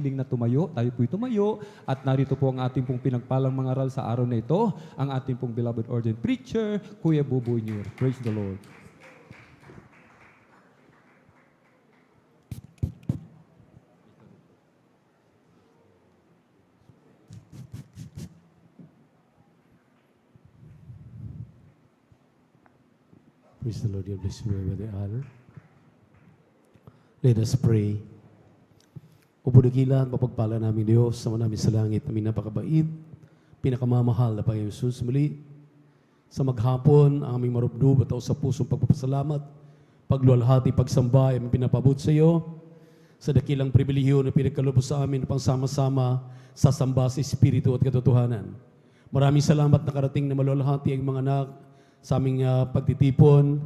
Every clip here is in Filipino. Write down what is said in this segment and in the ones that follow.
willing na tumayo, tayo po'y tumayo. At narito po ang ating pong pinagpalang mangaral sa araw na ito, ang ating pong beloved ordained preacher, Kuya Buboy Nier. Praise the Lord. Praise the Lord. God bless you, Brother Al. Let us pray. Upo dakilan, mapagpala namin Diyos, sama namin sa langit, namin napakabait, pinakamamahal na Panginoon Jesus. Muli, sa maghapon, ang aming marubdob at sa pusong pagpapasalamat, pagluwalhati, pagsamba, ay aming pinapabot sa iyo, sa dakilang pribilehiyo na pinagkaloob sa amin upang sama-sama sa samba sa Espiritu at katotohanan. Maraming salamat na karating na maluwalhati ang mga anak sa aming pagtitipon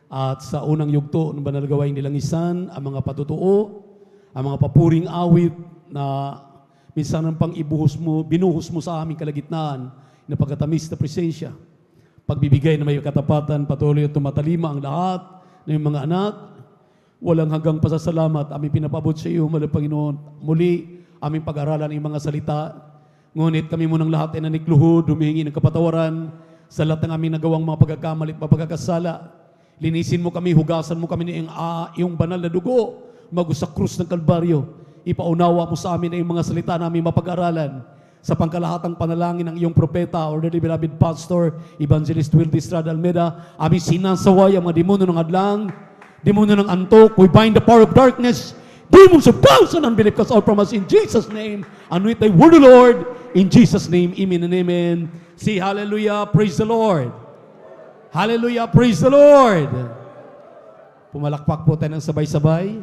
at sa unang yugto ng banal gawain nilang isan, ang mga patutuo, ang mga papuring awit na minsan ang pang binuhos mo sa aming kalagitnaan na pagkatamis na presensya. Pagbibigay na may katapatan, patuloy at tumatalima ang lahat ng mga anak. Walang hanggang pasasalamat, aming pinapabot sa iyo, Mahal Panginoon. Muli, aming pag-aralan ng mga salita. Ngunit kami munang lahat ay nanikluhod, humihingi ng kapatawaran sa lahat ng aming nagawang mga pagkakamali at pagkakasala. Linisin mo kami, hugasan mo kami ng iyong banal na dugo, mago sa krus ng Kalbaryo. Ipaunawa mo sa amin ang mga salita namin mapag-aralan sa pangkalahatang panalangin ng iyong propeta, or the beloved pastor, Evangelist Wildy Estrada Almeida. Aming sinasaway ang mga demonyo ng hadlang, demonyo ng antok. We bind the power of darkness, demons of doubt and unbelief, cast out from us in Jesus' name, and with thy word, O Lord, in Jesus' name, amen and amen. Say hallelujah, praise the Lord. Hallelujah, praise the Lord. Pumalakpak po tayo ng sabay-sabay.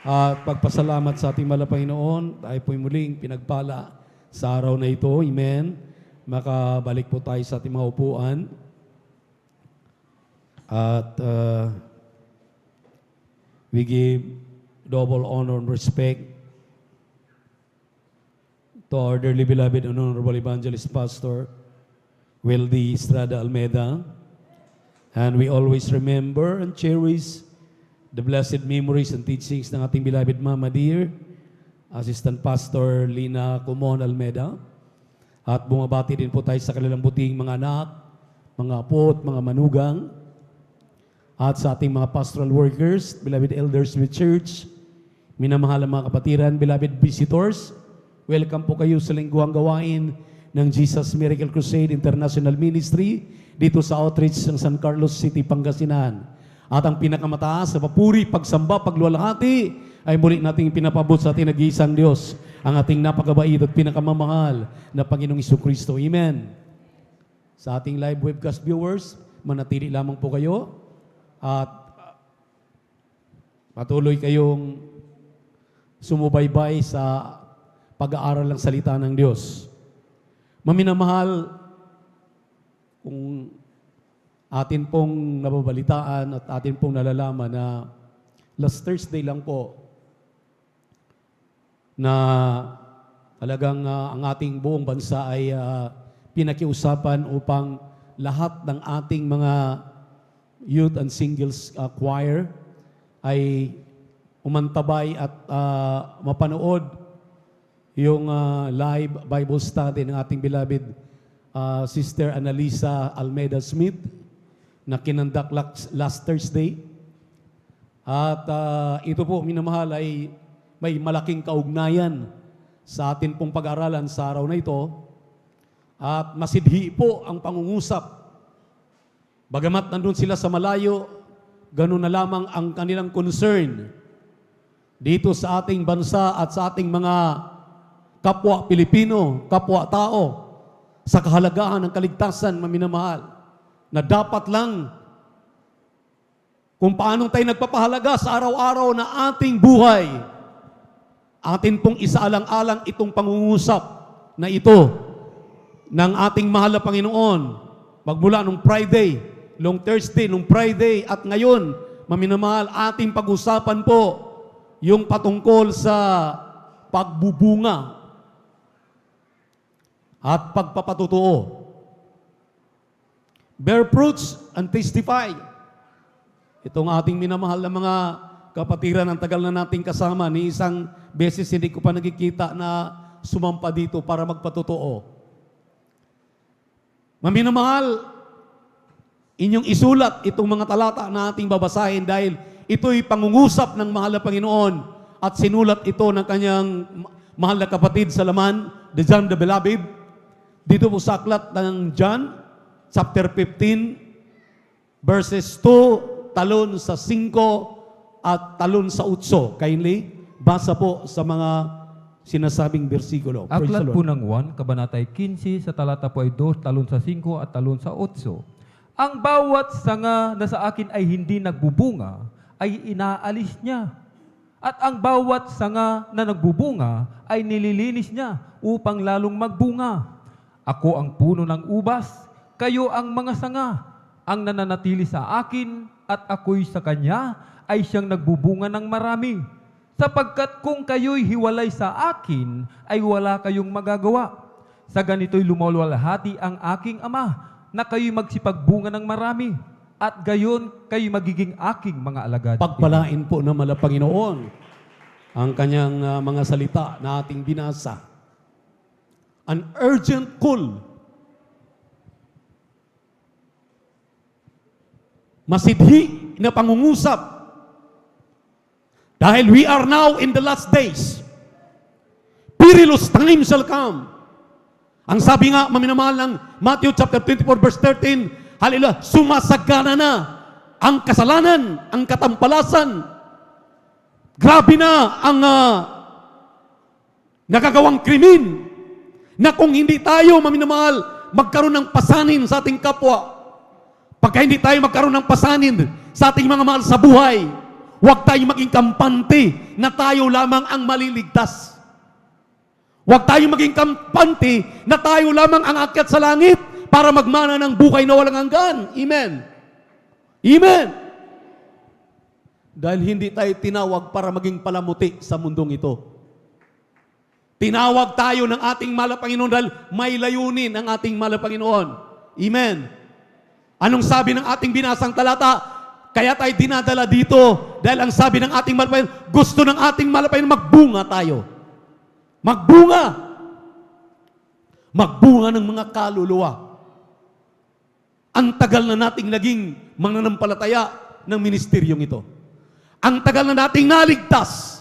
At pagpasalamat sa ating mahal na Panginoon, tayo po'y muling pinagpala sa araw na ito. Amen. Makabalik po tayo sa ating mga upuan. At we give double honor and respect to our dearly beloved and honorable evangelist pastor, Wildy Estrada Almeida. And we always remember and cherish the blessed memories and teachings ng ating beloved Mama Dear, Assistant Pastor Lina Kumon Almeida. At bumabati din po tayo sa kanilang buting mga anak, mga apo at mga manugang. At sa ating mga pastoral workers, beloved elders with church, minamahal ang mga kapatiran, beloved visitors, welcome po kayo sa lingguhang gawain ng Jesus Miracle Crusade International Ministry dito sa outreach ng San Carlos City, Pangasinan. At ang pinakamataas sa papuri, pagsamba, pagluwalhati ay muli nating pinapabot sa ating nag-iisang Diyos, ang ating napakabait at pinakamamahal na Panginoong Jesucristo. Amen. Sa ating live webcast viewers, manatili lamang po kayo at patuloy kayong sumubaybay sa pag-aaral ng salita ng Diyos. Maminamahal, kung atin pong nababalitaan at atin pong nalalaman na last Thursday lang po na talagang ang ating buong bansa ay pinakiusapan upang lahat ng ating mga youth and singles choir ay umantabay at mapanood yung live Bible study ng ating beloved Sister Annalisa Almeida Smith na kinandak last Thursday. At ito po, minamahal, ay may malaking kaugnayan sa atin pong pag-aralan sa araw na ito. At masidhi po ang pangungusap. Bagamat nandun sila sa malayo, ganun na lamang ang kanilang concern dito sa ating bansa at sa ating mga kapwa Pilipino, kapwa tao, sa kahalagahan ng kaligtasan, maminamahal, na dapat lang kung paano tayo nagpapahalaga sa araw-araw na ating buhay, atin pong isaalang-alang itong pangungusap na ito ng ating mahal na Panginoon. Magmula nung Friday, nung Thursday, nung Friday, at ngayon, maminamahal, ating pag-usapan po yung patungkol sa pagbubunga at pagpapatutuo. Bear fruits and testify. Itong ating minamahal na mga kapatiran, ang tagal na nating kasama, ni isang beses hindi ko pa nakikita na sumampa dito para magpatotoo. Maminamahal, inyong isulat itong mga talata na ating babasahin dahil ito'y pangungusap ng mahal na Panginoon at sinulat ito ng kanyang mahal na kapatid sa laman, the John the Beloved, dito po sa aklat ng John, chapter 15, verses 2, talon sa 5, at talon sa 8. Kindly, basa po sa mga sinasabing bersikulo. Praise the Aklat Lord. po ng 1, kabanatay 15, sa talata po ay 2, talon sa 5 at talon sa 8. Ang bawat sanga na sa akin ay hindi nagbubunga, ay inaalis niya. At ang bawat sanga na nagbubunga ay nililinis niya upang lalong magbunga. Ako ang puno ng ubas, kayo ang mga sanga. Ang nananatili sa akin at ako'y sa kanya ay siyang nagbubunga ng marami. Sapagkat kung kayo'y hiwalay sa akin, ay wala kayong magagawa. Sa ganito'y lumalwalhati ang aking Ama, na kayo'y magsipagbunga ng marami, at gayon kayo'y magiging aking mga alagad. Pagpalain po ng mahal na Panginoon ang kanyang mga salita na ating binasa. An urgent call. Masidhi na pangungusap. Dahil we are now in the last days. Perilous times shall come. Ang sabi nga, maminamahal ng Matthew chapter 24 verse 13, hallelujah, sumasagana na ang kasalanan, ang katampalasan. Grabe na ang nagagawang krimen na kung hindi tayo, maminamahal, magkaroon ng pasanin sa ating kapwa. Pagka hindi tayo magkaroon ng pasanin sa ating mga mahal sa buhay, huwag tayo maging kampante na tayo lamang ang maliligtas. Huwag tayo maging kampante na tayo lamang ang akyat sa langit para magmana ng buhay na walang hanggan. Amen. Amen. Dahil hindi tayo tinawag para maging palamuti sa mundong ito. Tinawag tayo ng ating mahal na Panginoon dahil may layunin ang ating mahal na Panginoon. Amen. Anong sabi ng ating binasang talata? Kaya tayo dinadala dito dahil ang sabi ng ating mahal na Panginoon, gusto ng ating mahal na Panginoon magbunga tayo. Magbunga. Magbunga ng mga kaluluwa. Ang tagal na nating naging mananampalataya ng ministeryong ito. Ang tagal na nating naligtas.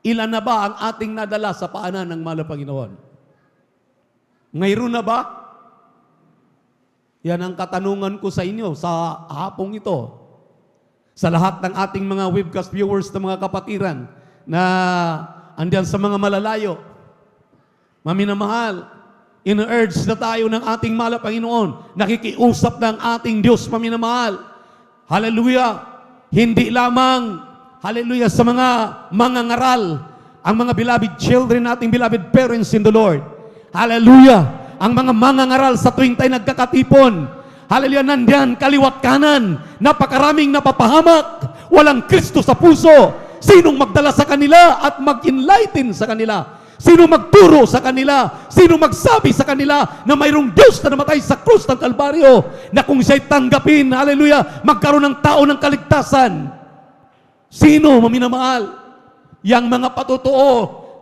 Ilan na ba ang ating nadala sa paanan ng mahal na Panginoon? Mayroon na ba? Yan ang katanungan ko sa inyo sa hapong ito. Sa lahat ng ating mga webcast viewers na mga kapatiran na andiyan sa mga malalayo. Maminamahal, in-urge na tayo ng ating mahal na Panginoon. Nakikiusap ng ating Diyos, maminamahal. Hallelujah! Hindi lamang, hallelujah, sa mga mangangaral, ang mga beloved children nating beloved parents in the Lord. Hallelujah! Ang mga mangangaral sa tuwing tayo nagkakatipon. Hallelujah, nandyan, kaliwat kanan, napakaraming napapahamak, walang Kristo sa puso. Sinong magdala sa kanila at mag-enlighten sa kanila? Sino magturo sa kanila? Sino magsabi sa kanila na mayroong Diyos na namatay sa krus ng Kalbaryo na kung siya'y tanggapin, hallelujah, magkaroon ng tao ng kaligtasan? Sino, maminamahal? Yang mga patotoo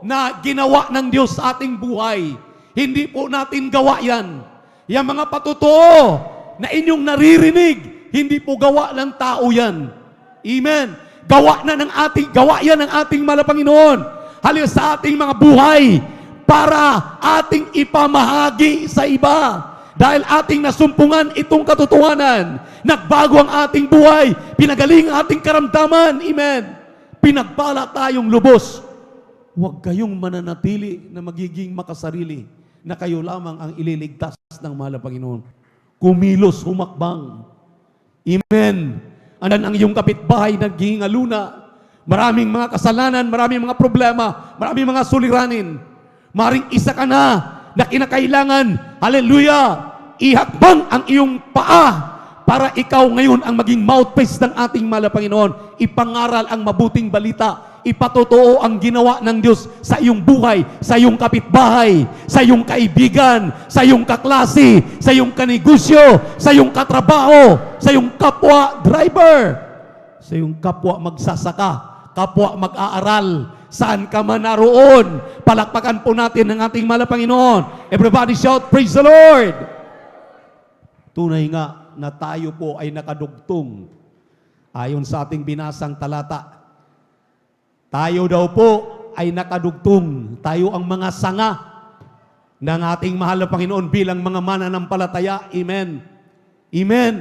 na ginawa ng Diyos sa ating buhay. Hindi po natin gawa yan. Yang mga patotoo na inyong naririnig, hindi po gawa ng tao yan. Amen. Gawa yan ng ating mahal na Panginoon. Halil sa ating mga buhay para ating ipamahagi sa iba. Dahil ating nasumpungan itong katotohanan. Nagbago ang ating buhay. Pinagaling ang ating karamdaman. Amen. Pinagpala tayong lubos. Huwag kayong mananatili na magiging makasarili na kayo lamang ang ililigtas ng mahal na Panginoon. Kumilos, humakbang. Amen. Anan ang iyong kapitbahay naghihingaluna. Maraming mga kasalanan, maraming mga problema, maraming mga suliranin. Maring isa ka na kinakailangan, hallelujah, ihakbang ang iyong paa para ikaw ngayon ang maging mouthpiece ng ating mahal na Panginoon. Ipangaral ang mabuting balita. Ipatotoo ang ginawa ng Diyos sa iyong buhay, sa iyong kapitbahay, sa iyong kaibigan, sa iyong kaklase, sa iyong kanegosyo, sa iyong katrabaho, sa iyong kapwa driver, sa iyong kapwa magsasaka, kapwa mag-aaral, saan ka man naroon. Palakpakan po natin ang ating mahal na Panginoon. Everybody shout, praise the Lord! Tunay nga na tayo po ay nakadugtong. Ayon sa ating binasang talata, tayo daw po ay nakadugtong. Tayo ang mga sanga ng ating mahal na Panginoon bilang mga mananampalataya. Amen. Amen.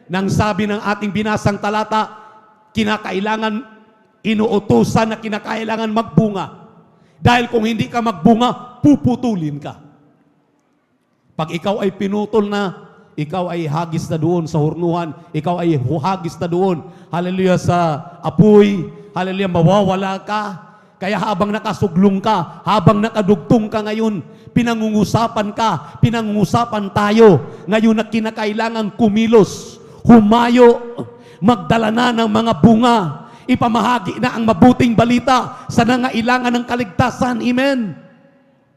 Nang sabi ng ating binasang talata, kinakailangan, inuutusan na kinakailangan magbunga. Dahil kung hindi ka magbunga, puputulin ka. Pag ikaw ay pinutol na, ikaw ay hagis na doon sa hurnuhan, ikaw ay hagis na doon, hallelujah, sa apoy, hallelujah, mawawala ka. Kaya habang nakasuglong ka, habang nakadugtong ka ngayon, pinangungusapan tayo ngayon na kinakailangan kumilos, humayo, magdala na ng mga bunga, ipamahagi na ang mabuting balita sa nangailangan ng kaligtasan. Amen.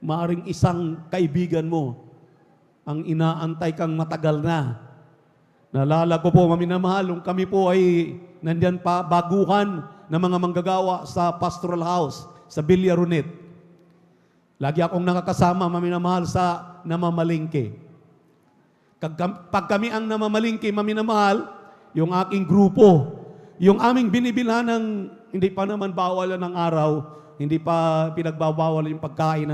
Maaring isang kaibigan mo ang inaantay kang matagal na. Naalala ko po, maminamahal, nung kami po ay nandyan pa baguhan ng mga manggagawa sa pastoral house sa Villaronet. Lagi akong nakakasama, maminamahal, sa namamalingke. Pag kami ang namamalingke, maminamahal, yung aking grupo, yung aming binibilhan ng, hindi pa naman bawal ng araw, hindi pa pinagbabawal yung pagkain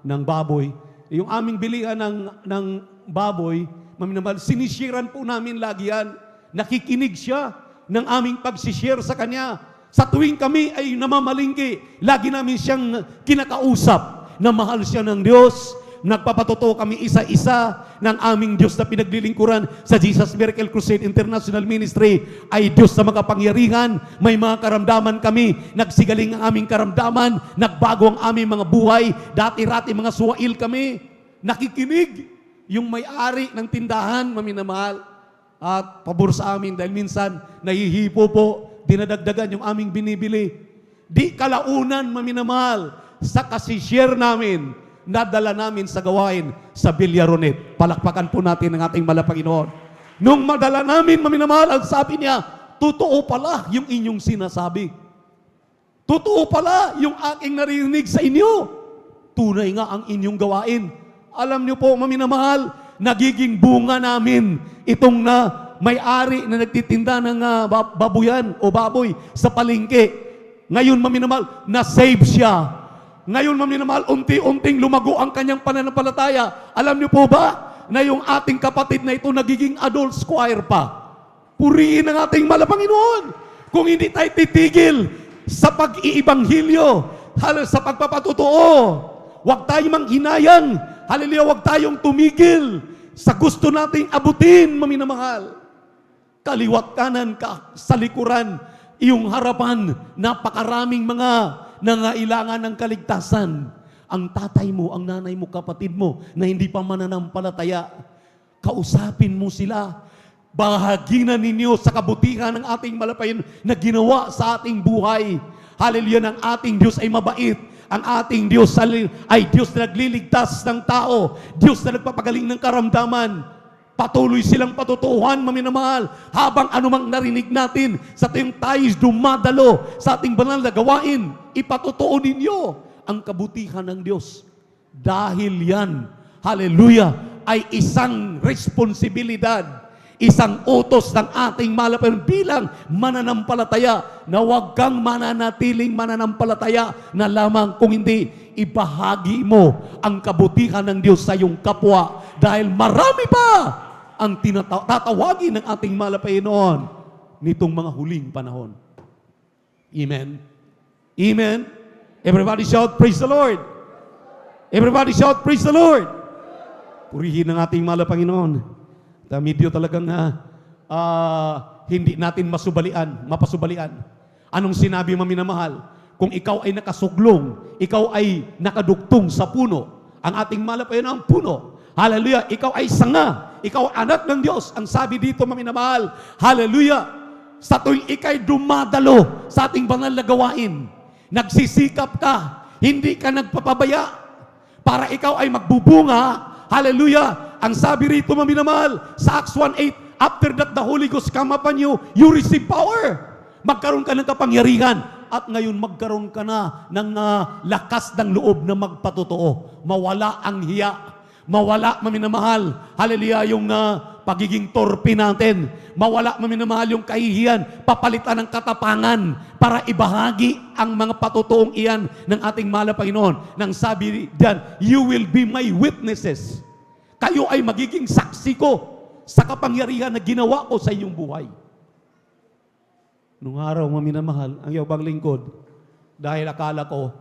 ng baboy. Yung aming bilihan ng baboy, maminamahal, sinishiran po namin lagi yan. Nakikinig siya ng aming pagsishare sa kanya. Sa tuwing kami ay namamalingki, lagi namin siyang kinakausap na mahal siya ng Diyos. Nagpapatotoo kami isa-isa ng aming Diyos na pinaglilingkuran sa Jesus Miracle Crusade International Ministry ay Diyos na makapangyarihan. May mga karamdaman kami, nagsigaling ang aming karamdaman, nagbago ang aming mga buhay. Dati-rati mga suwail kami, nakikinig yung may-ari ng tindahan, maminamahal, at pabor sa amin dahil minsan nahihipo po, dinadagdagan yung aming binibili. Di kalaunan, maminamahal, sa kasishare namin, nadala namin sa gawain sa Villaronet. Palakpakan po natin ang ating mahal na Panginoon. Nung madala namin, maminamahal, ang sabi niya, totoo pala yung inyong sinasabi. Totoo pala yung aking narinig sa inyo. Tunay nga ang inyong gawain. Alam niyo po, maminamahal, nagiging bunga namin itong na may-ari na nagtitinda ng babuyan o baboy sa palengke. Ngayon, maminamahal, na-save siya. Ngayon, maminamahal, unti-unting lumago ang kanyang pananampalataya. Alam niyo po ba na yung ating kapatid na ito nagiging adult squire pa? Purihin ang ating mahal na Panginoon. Kung hindi tayo titigil sa pag-iibanghilyo, sa pagpapatotoo, huwag tayong manghinayang, hallelujah, huwag tayong tumigil sa gusto nating abutin, maminamahal. Kaliwat kanan ka sa likuran, iyong harapan, napakaraming mga nangailangan ng kaligtasan. Ang tatay mo, ang nanay mo, kapatid mo, na hindi pa mananampalataya, kausapin mo sila. Bahaginan ninyo sa kabutihan ng ating malapayan na ginawa sa ating buhay. Hallelujah, ng ating Diyos ay mabait. Ang ating Diyos ay Diyos na nagliligtas ng tao. Diyos na nagpapagaling ng karamdaman. Patuloy silang patutuhan, maminamahal, habang anumang narinig natin sa tuwing tayo dumadalo sa ating banal na gawain, ipatutuo ninyo ang kabutihan ng Diyos. Dahil yan, hallelujah, ay isang responsibilidad, isang utos ng ating malapayan bilang mananampalataya na huwag kang mananatiling mananampalataya na lamang, kung hindi, ibahagi mo ang kabutihan ng Diyos sa iyong kapwa dahil marami pa ang tatawagin ng ating malapayan noon nitong mga huling panahon. Amen? Amen? Everybody shout, praise the Lord! Everybody shout, praise the Lord! Purihin ang ating mahal na Panginoon. Medyo talagang hindi natin mapasubalian. Anong sinabi, maminamahal? Kung ikaw ay nakasuglong, ikaw ay nakadugtong sa puno, ang ating mahal na Panginoon ang puno. Hallelujah, ikaw ay sanga, ikaw anak ng Diyos. Ang sabi dito, maminamahal, hallelujah, sa tuwing ikay dumadalo sa ating banal na gawain, nagsisikap ka, hindi ka nagpapabaya para ikaw ay magbubunga. Hallelujah! Ang sabi rito, maminamahal, sa Acts 1:8, after that the Holy Ghost come upon you, you receive power. Magkaroon ka ng kapangyarihan. At ngayon magkaroon ka na ng lakas ng loob na magpatotoo. Mawala ang hiya. Mawala, maminamahal. Hallelujah, yung pagiging torpe natin. Mawala, maminamahal, yung kahihiyan. Papalitan ng katapangan para ibahagi ang mga patotoong iyan ng ating mahal na Panginoon. Nang sabi diyan, you will be my witnesses. Kayo ay magiging saksi ko sa kapangyarihan na ginawa ko sa inyong buhay. Nung araw, maminamahal, ang yabang lingkod, dahil akala ko,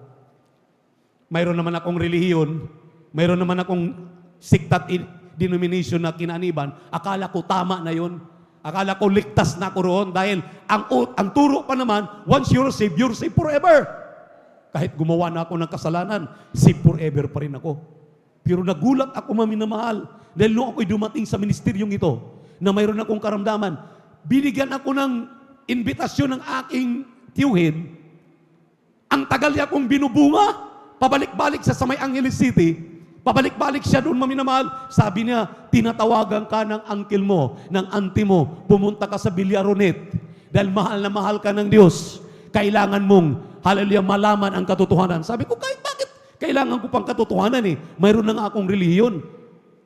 mayroon naman akong relihiyon, mayroon naman akong sikta at denomination na kinaniban, akala ko tama na yun. Akala ko ligtas na ako roon dahil ang turo pa naman, once you're saved forever. Kahit gumawa na ako ng kasalanan, saved forever pa rin ako. Pero nagulat ako, maminamahal, dahil nung ako'y dumating sa ministeryong ito, na mayroon akong karamdaman, binigyan ako ng imbitasyon ng aking tiyuhin. Ang tagal niya akong binubunga, pabalik-balik sa May Angeles City, pabalik-balik siya doon, maminamahal. Sabi niya, tinatawagan ka ng uncle mo, ng auntie mo, pumunta ka sa Villaronet, dahil mahal na mahal ka ng Diyos. Kailangan mong, hallelujah, malaman ang katotohanan. Sabi ko, kahit bakit? Kailangan ko pang katotohanan eh. Mayroon na nga akong relihiyon.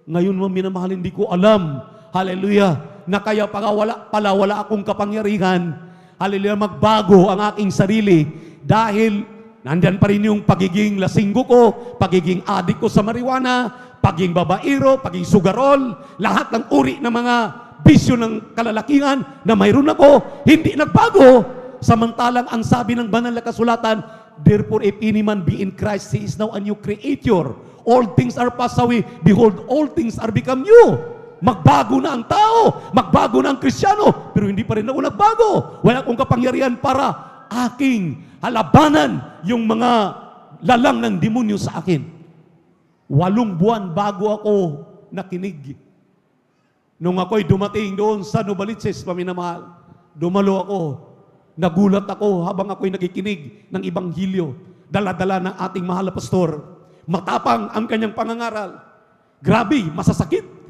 Ngayon, maminamahal, hindi ko alam, hallelujah, na kaya wala akong kapangyarihan, hallelujah, magbago ang aking sarili dahil nandyan pa rin yung pagiging lasinggo ko, pagiging adik ko sa marijuana, pagiging babaero, pagiging sugarol, lahat ng uri ng mga bisyo ng kalalakihan na mayroon ako, hindi nagbago. Samantalang ang sabi ng banal na kasulatan, therefore if any man be in Christ, he is now a new creator. All things are passed away, behold, all things are become new. Magbago na ang tao, magbago na ang Kristiyano, pero hindi pa rin ako nagbago. Wala akong kapangyarihan para aking halabanan yung mga lalang ng demonyo sa akin. 8 buwan bago ako nakinig. Nung ako'y dumating doon sa Novaliches, paminamahal, dumalo ako, nagulat ako habang ako'y nakikinig ng Ibanghilyo, dala-dala ng ating mahal na pastor. Matapang ang kanyang pangangaral. Grabe, masasakit.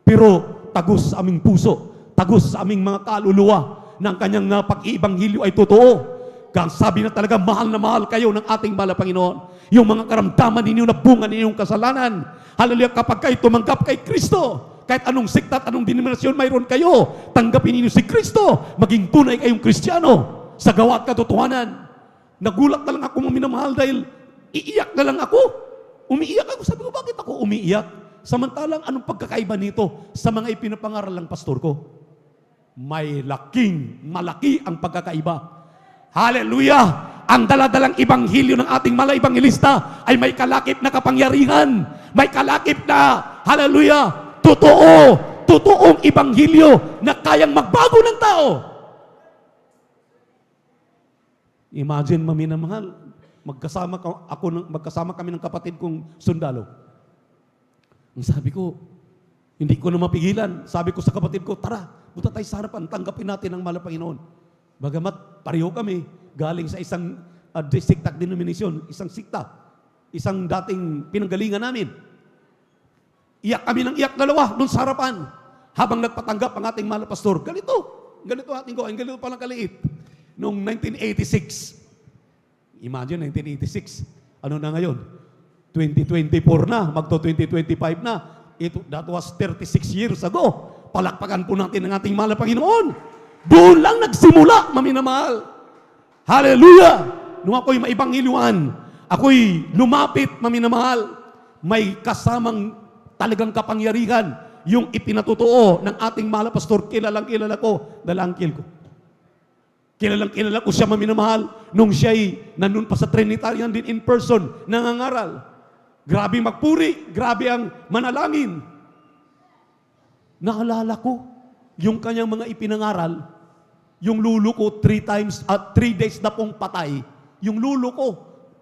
Pero tagus sa aming puso, tagus sa aming mga kaluluwa ng kanyang pag-iibanghilyo ay totoo. Kang sabi na talaga, mahal na mahal kayo ng ating mahal na Panginoon. Yung mga karamdaman ninyo na bunga ninyong kasalanan. Hallelujah, kapag kayo tumanggap kay Kristo, kahit anong sikta at anong denominasyon mayroon kayo, tanggapin ninyo si Kristo, maging tunay kayong Kristiyano sa gawa at katotohanan. Nagulat na lang ako, minamahal, dahil iiyak na lang ako. Umiiyak ako. Sabi ko, bakit ako umiiyak? Samantalang, anong pagkakaiba nito sa mga ipinapangaral ng pastor ko? Malaki ang pagkakaiba. Hallelujah! Ang daladalang ibanghilyo ng ating mga ibanghilista ay may kalakip na kapangyarihan. May kalakip na, hallelujah, totoong ibanghilyo na kayang magbago ng tao. Imagine, maminamahal, magkasama kami ng kapatid kong sundalo. Ang sabi ko, hindi ko na mapigilan. Sabi ko sa kapatid ko, tara, punta tayo sa harapan, tanggapin natin ang mahal na Panginoon. Bagamat pareho kami, galing sa isang district denomination, isang sikta, isang dating pinanggalingan namin. Iyak kami ng iyak dalawa doon sa harapan. Habang nagpatanggap ang ating mahal na pastor, ganito ating gawain, ganito palang kaliit. Noong 1986, imagine 1986, ano na ngayon? 2024 na, magto-2025 na. That was 36 years ago. Palakpakan po natin ang ating mahal na Panginoon. Doon lang nagsimula, maminamahal. Hallelujah! Nung ako'y maibanghiluan, ako'y lumapit, maminamahal. May kasamang talagang kapangyarihan yung ipinatotoo ng ating mahal na pastor. Kilalang-kilala ko, dalangkil ko. Kilalang-kilala ko siya, maminamahal, nung siya'y nandun pa sa Trinitarian din in person, nangangaral. Grabe magpuri, grabe ang manalangin. Naalala ko, yung kanyang mga ipinangaral, yung lulo ko 3 days na pong patay. Yung lulo ko,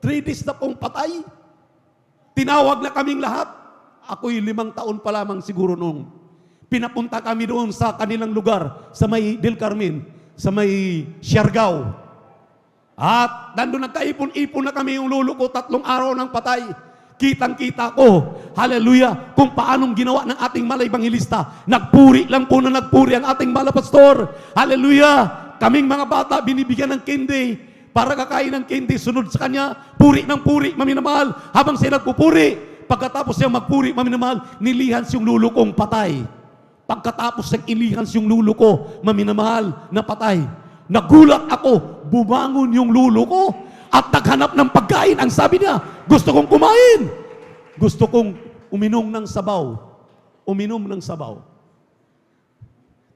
3 days na pong patay. Tinawag na kaming lahat. Ako'y 5 taon pa lamang siguro noong. Pinapunta kami doon sa kanilang lugar, sa may Del Carmen, sa may Siargao. At nandun nagkaipon-ipon na kami yung lulo ko, 3 araw ng patay. Kitang-kita ko, hallelujah, kung paanong ginawa ng ating malaybanghelista. Nagpuri lang po na nagpuri ang ating malapastor. Hallelujah, kaming mga bata, binibigyan ng candy. Para kakain ng candy, sunod sa kanya, puri ng puri, maminamahal. Habang siya nagpupuri, pagkatapos siya magpuri, maminamahal, nilihans yung lulo kong patay. Pagkatapos ng ilihans yung lulo ko, maminamahal, na patay. Nagulat ako, bumangon yung lulo ko, at naghanap ng pagkain. Ang sabi niya, gusto kong kumain. Gusto kong uminom ng sabaw. Uminom ng sabaw.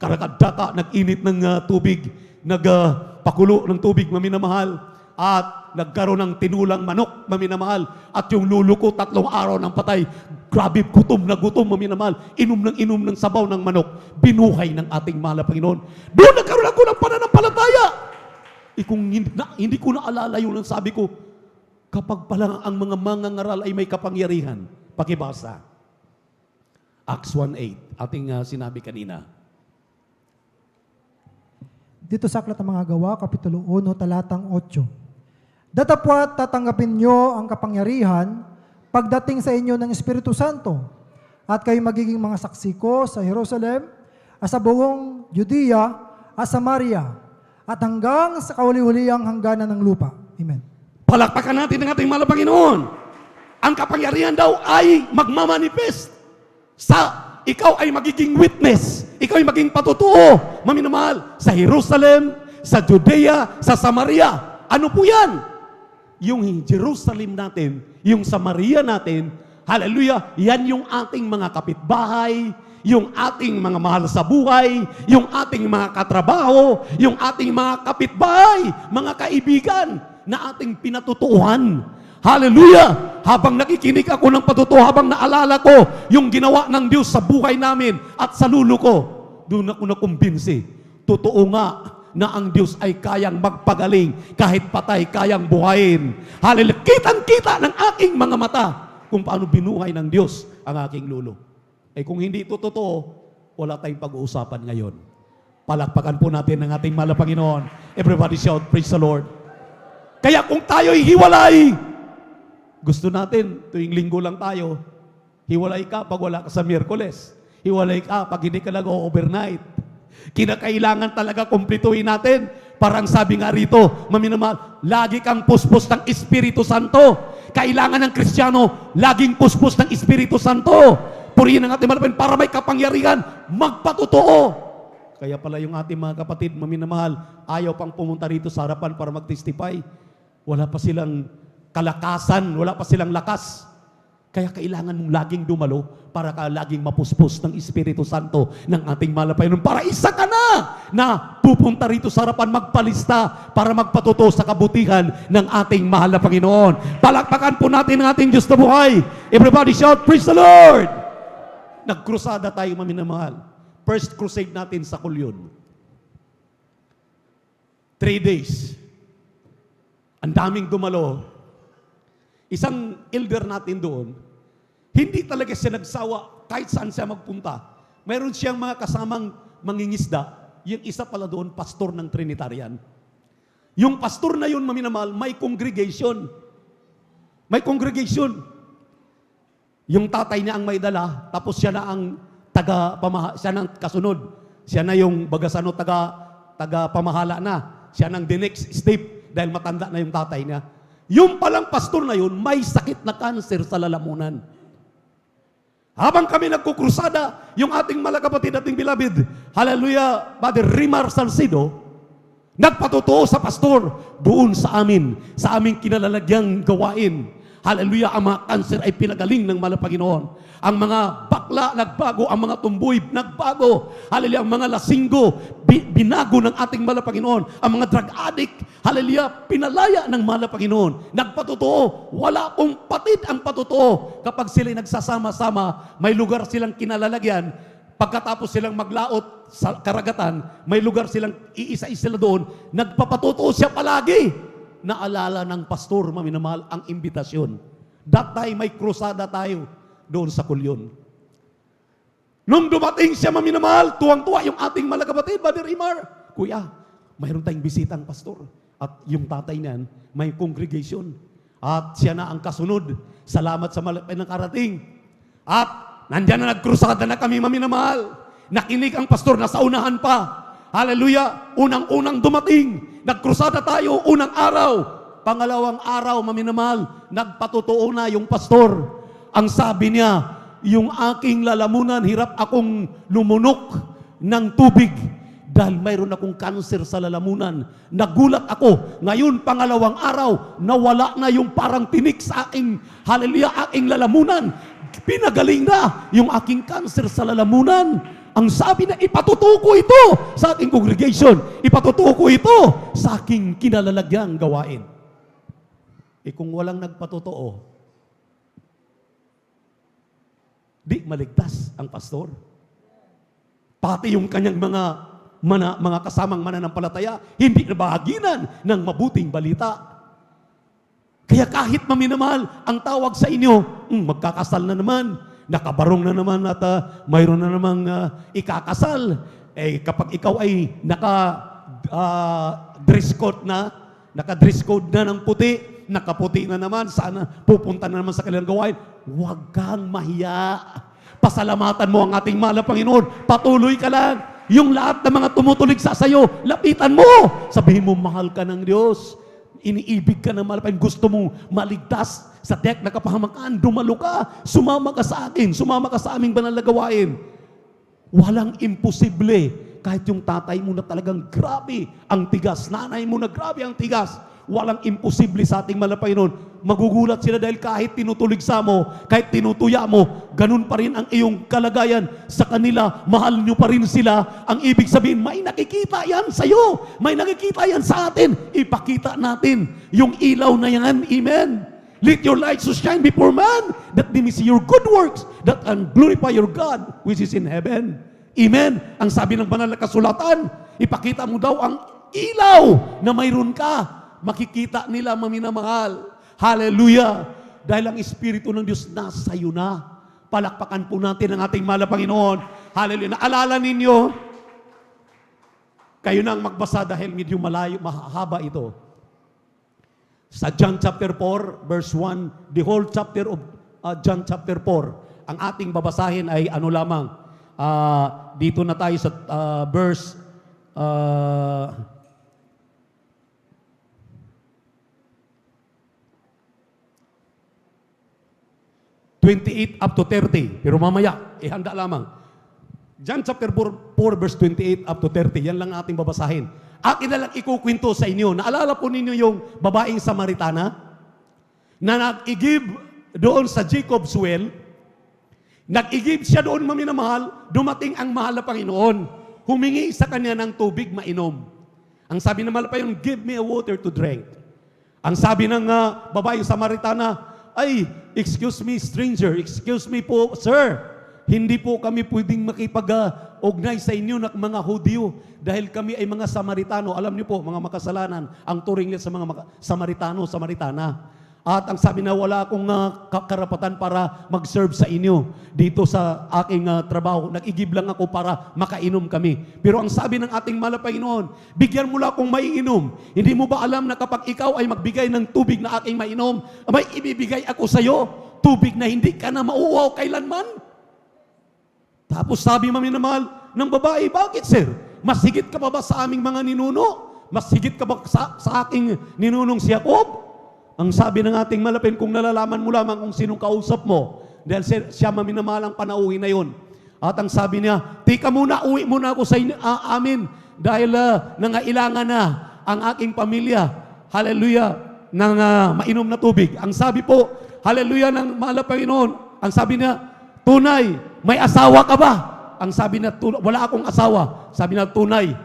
Karakadaka, nag-init ng tubig, nagpakulo ng tubig, maminamahal, at nagkaroon ng tinulang manok, maminamahal, at yung lulo ko 3 araw ng patay. Grabe, gutom na gutom, maminamahal. Inom ng sabaw ng manok, binuhay ng ating mahal na Panginoon. Doon nagkaroon ako ng pananampalataya. Kung hindi ko naalala yun, ang sabi ko, kapag pala ang mga mangangaral ay may kapangyarihan, pakibasa. Acts 1:8, ating sinabi kanina. Dito sa Aklat ng Mga Gawa, Kapitulo 1, talatang 8. Datapwat tatanggapin nyo ang kapangyarihan pagdating sa inyo ng Espiritu Santo, at kayo magiging mga saksi ko sa Jerusalem, at sa buong Judea, at Samaria, at hanggang sa kahuli-huliang hangganan ng lupa. Amen. Palakpakan natin ang ating mahal na Panginoon. Ang kapangyarihan daw ay magmamanifest sa ikaw ay magiging witness. Ikaw ay magiging patutuo, maminamahal, sa Jerusalem, sa Judea, sa Samaria. Ano po yan? Yung Jerusalem natin, yung Samaria natin, hallelujah, yan yung ating mga kapitbahay, yung ating mga mahal sa buhay, yung ating mga katrabaho, yung ating mga kapitbahay, mga kaibigan na ating pinatutuuhan. Hallelujah! Habang nakikinig ako ng patutuo, habang naalala ko yung ginawa ng Diyos sa buhay namin at sa lulo ko, doon ako nakumbinsi. Totoo nga na ang Diyos ay kayang magpagaling, kahit patay, kayang buhayin. Hallelujah! Kitang-kita ng aking mga mata kung paano binuhay ng Diyos ang aking lulo. Kung hindi ito totoo, wala tayong pag-uusapan ngayon. Palakpakan po natin ang ating mahal na Panginoon. Everybody shout, praise the Lord. Kaya kung tayo'y hiwalay, gusto natin, tuwing linggo lang tayo, hiwalay ka pag wala ka sa Miyerkules. Hiwalay ka pag hindi ka nag-overnight. Kinakailangan talaga kumpletuhin natin. Parang sabi nga rito, maminamahal, lagi kang puspos ng Espiritu Santo. Kailangan ng Kristiyano, laging puspos ng Espiritu Santo. Purihin ang ating malapin para may kapangyarihan, magpatotoo. Kaya pala yung ating mga kapatid, maminamahal, ayaw pang pumunta rito sa harapan para mag-testify. Wala pa silang kalakasan, wala pa silang lakas. Kaya kailangan mong laging dumalo para ka laging mapuspos ng Espiritu Santo ng ating mahal na Panginoon. Para isa ka na pupunta rito sa harapan, magpalista para magpatuto sa kabutihan ng ating mahal na Panginoon. Palakpakan po natin ang ating Diyos na buhay. Everybody shout, praise the Lord! Nagkrusada tayo, maminamahal. First crusade natin sa Kulyon. 3 days. Ang daming dumalo. Isang elder natin doon, hindi talaga siya nagsawa kahit saan siya magpunta. Mayroon siyang mga kasamang mangingisda. Yung isa pala doon, pastor ng Trinitarian. Yung pastor na yun, maminamahal, may congregation. May congregation. Yung tatay niya ang may dala, tapos siya na ang siya na ang kasunod. Siya na yung bagasano taga-pamahala na. Siya nang the next step dahil matanda na yung tatay niya. Yung palang pastor na yun, may sakit na cancer sa lalamunan. Habang kami nagkukrusada, yung ating malakapatid, ating beloved, hallelujah, Brother Rimar Salcido, nagpatotoo sa pastor doon sa aming kinalalagyang gawain. Hallelujah, ang mga cancer ay pinagaling ng mahal na Panginoon. Ang mga bakla nagbago, ang mga tumboy nagbago. Hallelujah, ang mga lasinggo binago ng ating mahal na Panginoon. Ang mga drug addict, hallelujah, pinalaya ng mahal na Panginoon. Nagpatotoo, wala akong patid ang patotoo. Kapag sila'y nagsasama-sama, may lugar silang kinalalagyan. Pagkatapos silang maglaot sa karagatan, may lugar silang iisa-isa doon. Nagpapatotoo siya palagi. Naalala ng pastor, maminamahal, ang imbitasyon. That time, may krusada tayo doon sa Kulyon. Nung dumating siya, maminamahal, tuwang-tuwa yung ating malakapatid, Brother Imar. Kuya, mayroon tayong bisitang pastor. At yung tatay niyan, may congregation. At siya na ang kasunod. Salamat sa malapit ng karating. At nandyan na nagkrusada na kami, maminamahal. Nakinig ang pastor, nasa unahan pa. Hallelujah! Unang-unang dumating, nagkrusada tayo, unang araw. Pangalawang araw, maminamahal, nagpatotoo na yung pastor. Ang sabi niya, yung aking lalamunan, hirap akong lumunok ng tubig dahil mayroon akong cancer sa lalamunan. Nagulat ako. Ngayon, pangalawang araw, nawala na yung parang tinik sa aking, hallelujah, aking lalamunan. Pinagaling na yung aking cancer sa lalamunan. Ang sabi na, ipatutuo ko ito sa aking congregation. Ipatutuo ko ito sa aking kinalalagyang gawain. Kung walang nagpatotoo, di maligtas ang pastor. Pati yung kanyang mga kasamang mananampalataya, hindi nabahaginan ng mabuting balita. Kaya kahit maminamahal, ang tawag sa inyo, magkakasal na naman, nakabarong na naman at mayroon na namang ikakasal. Kapag ikaw ay naka-dress code na ng puti, nakaputi na naman, sana pupunta na naman sa kanilang gawain, huwag kang mahiya. Pasalamatan mo ang ating mahal na Panginoon. Patuloy ka lang. Yung lahat ng mga tumutulig sa sayo, lapitan mo. Sabihin mo, mahal ka ng Diyos. Iniibig ka ng mahal pa. Gusto mo maligtas sa dek na kapahamakan. Dumalo ka. Sumama ka sa akin. Sumama ka sa aming banal na gawain. Walang imposible. Kahit yung tatay mo na talagang grabe ang tigas. Nanay mo na grabe ang tigas. Walang imposible sa ating mahal na Panginoon. Magugulat sila dahil kahit tinutuligsa mo, kahit tinutuya mo, ganun pa rin ang iyong kalagayan sa kanila. Mahal nyo pa rin sila. Ang ibig sabihin, may nakikita yan sa'yo. May nakikita yan sa atin. Ipakita natin yung ilaw na yan. Amen. Let your light so shine before man, that they may see your good works, that and glorify your God, which is in heaven. Amen. Ang sabi ng banal na kasulatan, ipakita mo daw ang ilaw na mayroon ka. Makikita nila, maminamahal. Hallelujah! Dahil ang Espiritu ng Diyos nasa iyo na. Palakpakan po natin ang ating mahal na Panginoon. Hallelujah! Naalala ninyo, kayo na ang magbasa dahil medyo malayo, mahaba ito. Sa John chapter 4, verse 1, the whole chapter of John chapter 4, ang ating babasahin ay ano lamang, dito na tayo sa verse 28 up to 30. Pero mamaya, ihanda lamang. John chapter 4, verse 28 up to 30. Yan lang ating babasahin. Akin na lang ikukwento sa inyo. Naalala po ninyo yung babaeng Samaritana na nag-igib doon sa Jacob's well. Nag-igib siya doon, maminamahal. Dumating ang mahal na Panginoon. Humingi sa kanya ng tubig mainom. Ang sabi ng mahal na Panginoon, give me a water to drink. Ang sabi ng babaeng Samaritana, ay, excuse me, stranger, excuse me po, sir, hindi po kami pwedeng makipag-ugnay sa inyo ng mga Hudyo dahil kami ay mga Samaritano. Alam niyo po, mga makasalanan, ang turing sa mga Samaritano, Samaritana. At ang sabi na wala akong karapatan para mag-serve sa inyo dito sa aking trabaho. Nag-igib lang ako para makainom kami. Pero ang sabi ng ating mahal na Panginoon, bigyan mo lang akong maiinom. Hindi mo ba alam na kapag ikaw ay magbigay ng tubig na aking mainom, may ibibigay ako sa iyo, tubig na hindi ka na mauuhaw kailanman? Tapos sabi maminamahal ng babae, bakit sir? Mas higit ka pa ba sa aming mga ninuno? Mas higit ka ba sa aking ninunong si Jacob? Ang sabi ng ating malapin, kung nalalaman mo lamang kung sinong kausap mo, dahil siya maminamalang panauhin na yun. At ang sabi niya, tika muna, uwi muna ako sa amin, dahil nangailangan na ang aking pamilya, hallelujah, ng mainom na tubig. Ang sabi po, hallelujah, ng mahal na Panginoon, ang sabi niya, tunay, may asawa ka ba? Ang sabi niya, wala akong asawa. Sabi niya, tunay,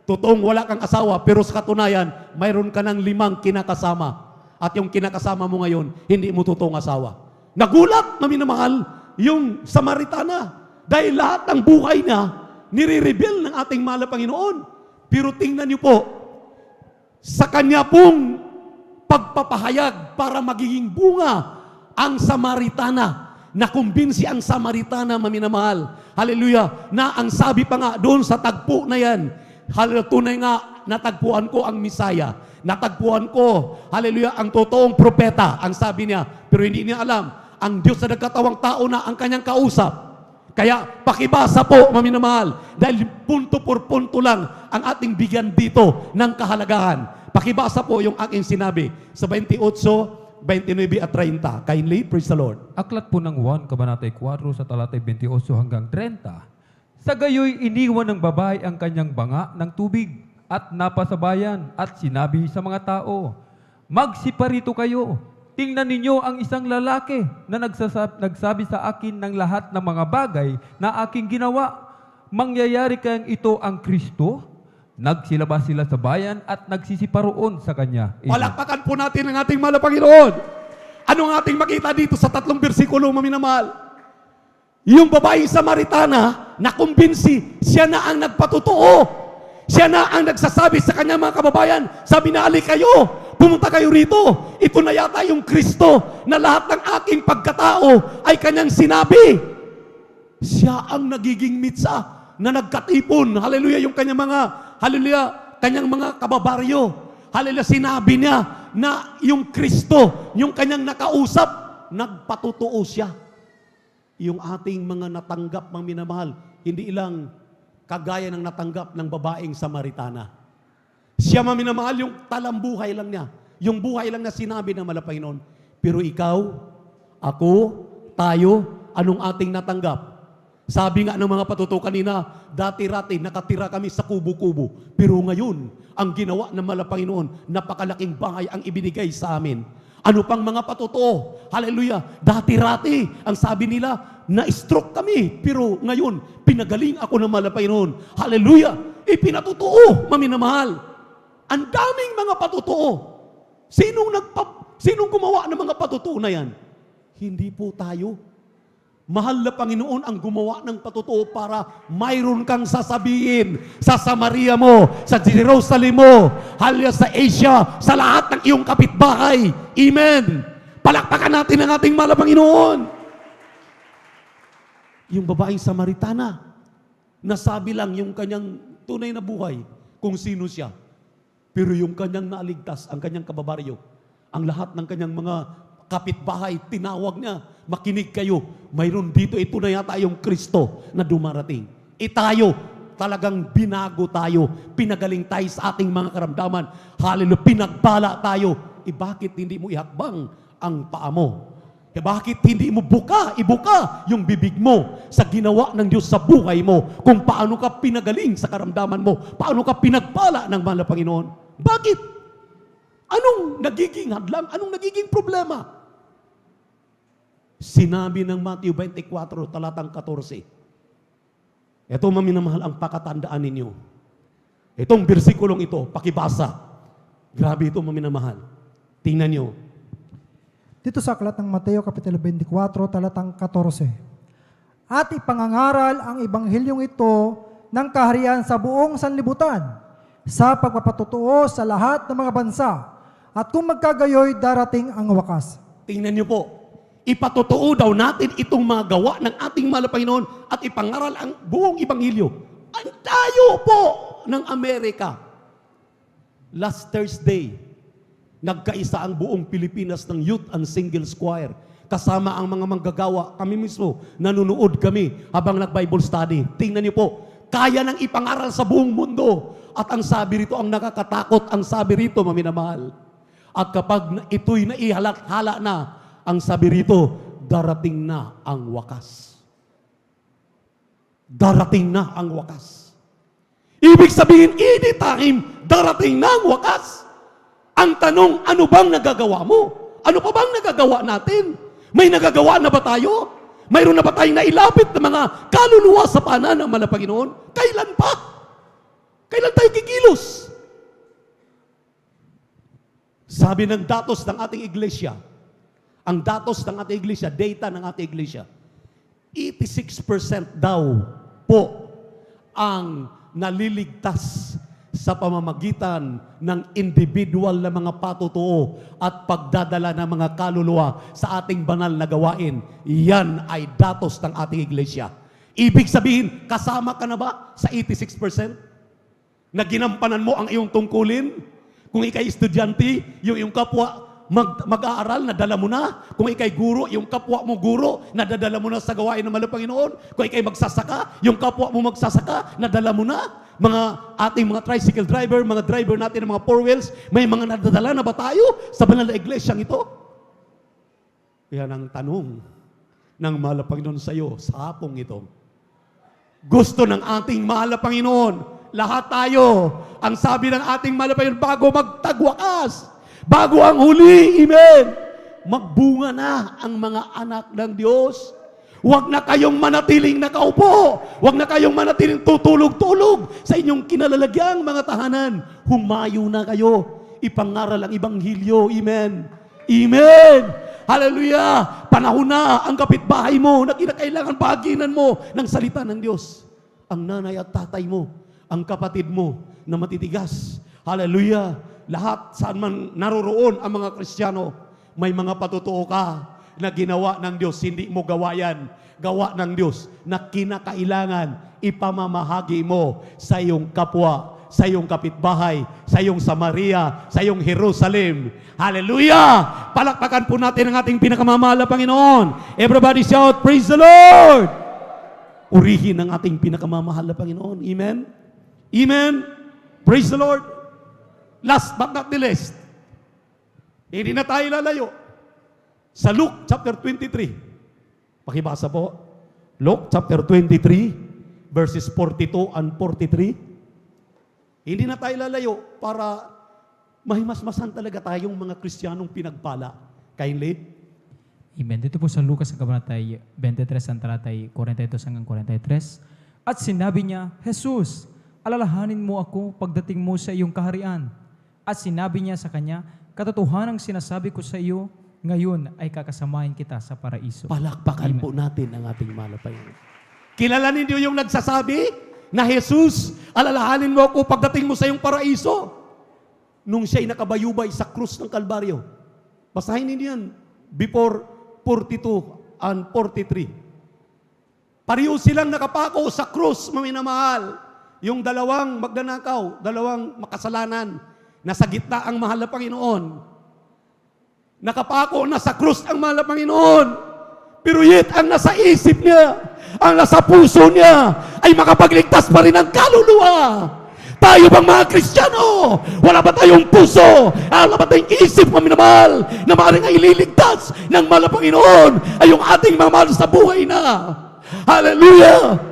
totoong wala kang asawa, pero sa katunayan, mayroon ka ng 5 kinakasama. At yung kinakasama mo ngayon, hindi mo totoong asawa. Nagulat na minamahal yung Samaritana. Dahil lahat ng buhay niya, nire-reveal ng ating mahal na Panginoon. Pero tingnan niyo po, sa kanya pong pagpapahayag para magiging bunga ang Samaritana. Nakumbinsi ang Samaritana, maminamahal. Hallelujah. Na ang sabi pa nga doon sa tagpo na yan, hallelujah, tunay nga, natagpuan ko ang Misaya. Natagpuan ko, hallelujah, ang totoong propeta. Ang sabi niya, pero hindi niya alam, ang Diyos na nagkatawang tao na ang kanyang kausap. Kaya pakibasa po, maminamahal, dahil punto por punto lang ang ating bigyan dito ng kahalagahan. Pakibasa po yung aking sinabi sa 28, 29 at 30. Kindly, praise the Lord. Aklat po ng 1, Kabanatay 4, sa talatay 28 hanggang 30. Sa gayoy, iniwan ng babae ang kanyang banga ng tubig at napasabayan at sinabi sa mga tao, magsiparito kayo. Tingnan ninyo ang isang lalaki na nagsabi sa akin ng lahat ng mga bagay na aking ginawa. Mangyayari kayang ito ang Kristo? Nagsilabas sila sa bayan at nagsisiparoon sa kanya. Amen. Palakpakan po natin ang ating mahal na Panginoon. Ano ang ating makita dito sa 3 bersikulo, maminamahal? Yung babaeng Samaritana, nakumbinsi, siya na ang nagpatotoo. Siya na ang nagsasabi sa kanya mga kababayan, sabi na, "Ali kayo, pumunta kayo rito. Ito na yata yung Kristo na lahat ng aking pagkatao ay kanyang sinabi." Siya ang nagiging mitsa na nagkatipon. Hallelujah, yung kanyang mga, hallelujah, kanyang mga kababaryo. Hallelujah, sinabi niya na yung Kristo, yung kanyang nakausap, nagpatotoo siya. Yung ating mga natanggap, mga minamahal, hindi ilang kagaya ng natanggap ng babaeng Samaritana. Siya, mga minamahal, yung talambuhay lang niya. Yung buhay lang na sinabi ng mahal na Panginoon. Pero ikaw, ako, tayo, anong ating natanggap? Sabi nga ng mga patuto kanina, dati-rati nakatira kami sa kubo-kubo. Pero ngayon, ang ginawa ng mahal na Panginoon, napakalaking bahay ang ibinigay sa amin. Ano pang mga patuto? Hallelujah. Dati-rati, ang sabi nila, na-stroke kami. Pero ngayon, pinagaling ako ng mahal na Panginoon. Hallelujah. Ipinatotoo, maminamahal. Ang daming mga patutuo. Sinong gumawa ng mga patutuo na yan? Hindi po tayo. Mahal na Panginoon ang gumawa ng patutuo para mayroon kang sasabihin sa Samaria mo, sa Jerusalem mo, halya sa Asia, sa lahat ng iyong kapitbahay. Amen. Palakpakan natin ang ating mahal na Panginoon. Yung babaeng Samaritana, nasabi lang yung kanyang tunay na buhay kung sino siya. Pero yung kanyang naaligtas, ang kanyang kababaryo, ang lahat ng kanyang mga kapitbahay, tinawag niya, makinig kayo, mayroon dito, ito na yata yung Kristo na dumarating. Tayo, talagang binago tayo, pinagaling tayo sa ating mga karamdaman. Hallelujah, pinagbala tayo. Bakit hindi mo ihakbang ang paa mo? Bakit hindi mo ibuka yung bibig mo sa ginawa ng Diyos sa buhay mo, kung paano ka pinagaling sa karamdaman mo, paano ka pinagbala ng mahal na Panginoon? Bakit? Anong nagiging hadlang? Anong nagiging problema? Sinabi ng Matthew 24, talatang 14. Ito, maminamahal, ang pakatandaan ninyo. Itong bersikulong ito, pakibasa. Grabe ito, maminamahal. Tingnan nyo. Dito sa aklat ng Mateo Kapitulo 24, talatang 14. At ipangangaral ang ebanghelyong ito ng kaharian sa buong sanlibutan, sa pagpapatotoo sa lahat ng mga bansa, at kung magkagayoy, darating ang wakas. Tingnan nyo po. Ipatotoo daw natin itong mga gawa ng ating mahal na Panginoon at ipangaral ang buong ebanghilyo. Ang tayo po ng Amerika. Last Thursday, nagkaisa ang buong Pilipinas ng Youth and Singles Choir. Kasama ang mga manggagawa. Kami mismo, nanonood kami habang nag-Bible study. Tingnan niyo po, kaya nang ipangaral sa buong mundo. At ang sabi rito, ang nakakatakot, ang sabi rito, maminamahal. At kapag ito'y naihala na, ang sabi rito, darating na ang wakas. Darating na ang wakas. Ibig sabihin, anytime, darating na ang wakas. Ang tanong, ano bang nagagawa mo? Ano pa bang nagagawa natin? May nagagawa na ba tayo? Mayroon na ba tayong nailapit na mga kaluluwa sa paanan ng mahal na Panginoon? Kailan pa? Kailan tayo kikilos? Sabi ng datos ng ating iglesia, ang datos ng ating iglesia, data ng ating iglesia, 86% daw po ang naliligtas sa pamamagitan ng individual na mga patutuo at pagdadala ng mga kaluluwa sa ating banal na gawain. Yan ay datos ng ating iglesia. Ibig sabihin, kasama ka na ba sa 86%? Na ginampanan mo ang iyong tungkulin? Kung ikay estudyante, yung kapwa mag-aaral, nadala mo na. Kung ikay guro, yung kapwa mo guro, nadadala mo na sa gawain ng mahal na Panginoon. Kung ikay magsasaka, yung kapwa mo magsasaka, nadala mo na. Mga ating mga tricycle driver, mga driver natin ng mga four wheels, may mga nadadala na ba tayo sa banal na iglesyang ito? Kaya ang tanong ng mahal na Panginoon sa iyo, sa hapong ito, gusto ng ating mahal na Panginoon, lahat tayo, ang sabi ng ating mahal na Panginoon, bago magtagwakas, bago ang huli, amen, magbunga na ang mga anak ng Diyos. Huwag na kayong manatiling nakaupo. Huwag na kayong manatiling tutulog-tulog sa inyong kinalalagyang mga tahanan. Humayo na kayo. Ipangaral ang Ibanghilyo. Amen. Amen. Hallelujah. Panahon na ang kapitbahay mo na kinakailangan bahaginan mo ng salita ng Diyos. Ang nanay at tatay mo, ang kapatid mo na matitigas. Hallelujah. Lahat saan man naroroon ang mga Kristiyano, may mga patutuo ka na ginawa ng Diyos, hindi mo gawa yan. Gawa ng Diyos na kinakailangan ipamamahagi mo sa iyong kapwa, sa iyong kapitbahay, sa iyong Samaria, sa iyong Jerusalem. Hallelujah! Palakpakan po natin ang ating pinakamamahal na Panginoon. Everybody shout, praise the Lord! Purihin ang ating pinakamamahal na Panginoon. Amen? Amen? Praise the Lord! Last but not the least, hindi na tayo lalayo. Sa Luke chapter 23, pakibasa po, Luke chapter 23, verses 42 and 43. Hindi na tayo lalayo para mahimasmasan talaga tayong mga Kristiyanong pinagpala. Kindly. Amen. Dito po sa Lucas ang kabanatay 23 ang talatay 42 hanggang 43. At sinabi niya, Jesus, alalahanin mo ako pagdating mo sa iyong kaharian. At sinabi niya sa kanya, katotohanang sinasabi ko sa iyo, ngayon ay kakasamahin kita sa paraiso. Palakpakan Amen. po natin ang ating mahal na Panginoon. Kilala ninyo yung nagsasabi na Jesus, alalahanin mo ako pagdating mo sa iyong paraiso. Nung siya'y nakabayubay sa krus ng Kalbaryo. Basahin ninyo yan. Before 42 and 43. Pareho silang nakapako sa krus, maminamahal. Yung dalawang magnanakaw, dalawang makasalanan, nasa gitna ang mahal na Panginoon. Nakapako na sa krus ang mahal na Panginoon. Pero yet, ang nasa isip niya, ang nasa puso niya, ay makapagligtas pa rin ang kaluluwa. Tayo bang mga Kristiyano? Wala ba tayong puso? Wala ba tayong isip, maminamahal, na maaaring ay ililigtas ng mahal na Panginoon ay yung ating mamahal sa buhay na? Hallelujah!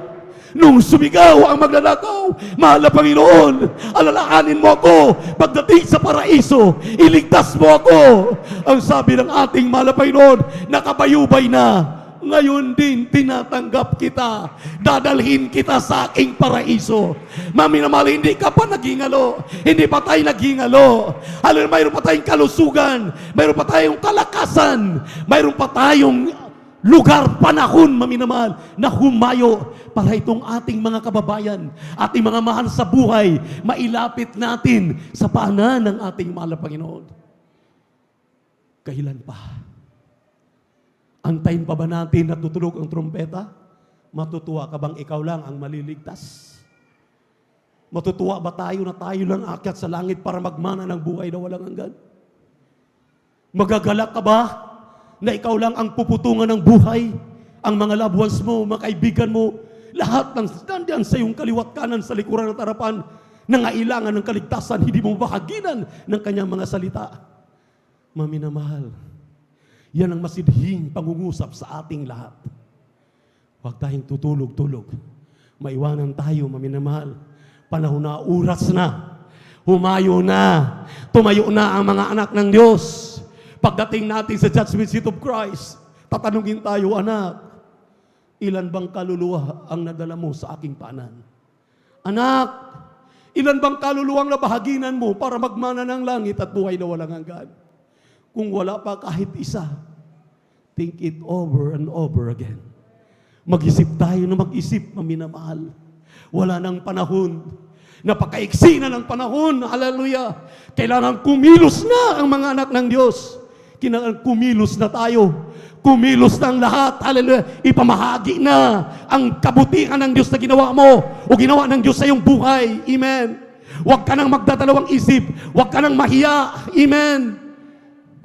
Nung sumigaw ang magnanakaw, mahal na Panginoon, alalahanin mo ako pagdating sa paraiso, iligtas mo ako. Ang sabi ng ating mahal na Panginoon, nakabayubay na. Ngayon din, tinatanggap kita. Dadalhin kita sa aking paraiso. Maminamahal, hindi ka pa naghingalo. Hindi pa tayo naghingalo. Alam, mayroon pa tayong kalusugan. Mayroon pa tayong kalakasan. Mayroon pa tayong lugar, panahon, maminamahal, na humayo para itong ating mga kababayan, ating mga mahal sa buhay, mailapit natin sa paanan ng ating mahal na Panginoon. Kailan pa? Antayin pa ba natin na tutulog ang trumpeta? Matutuwa ka bang ikaw lang ang maliligtas? Matutuwa ba tayo na tayo lang akyat sa langit para magmana ng buhay na walang hanggan? Magagalak ka ba na ikaw lang ang puputungan ng buhay? Ang mga loved ones mo, mga kaibigan mo, lahat ng nandiyan sa iyong kaliwat kanan sa likuran at harapan, nangailangan ng kaligtasan, hindi mo bahaginan ng kanyang mga salita. Maminamahal, yan ang masidhing pangungusap sa ating lahat. Huwag tayong tutulog-tulog. Maiwanan tayo, maminamahal. Panahon na, oras na. Humayo na. Tumayo na ang mga anak ng Diyos. Pagdating natin sa judgment seat of Christ, tatanungin tayo, anak, ilan bang kaluluwa ang nadala mo sa aking paanan? Anak, ilan bang kaluluwang nabahaginan mo para magmana ng langit at buhay na walang hanggan? Kung wala pa kahit isa, think it over and over again. Mag-isip tayo na mag-isip, maminamahal. Wala nang panahon. Napakaiksi na ng panahon. Hallelujah. Kailangan kumilos na ang mga anak ng Diyos. Kailangan kumilos na tayo. Kumilos ng lahat. Hallelujah. Ipamahagi na ang kabutihan ng Diyos na ginawa mo o ginawa ng Diyos sa iyong buhay. Amen. Huwag ka nang magdadalawang isip. Huwag ka nang mahiya. Amen.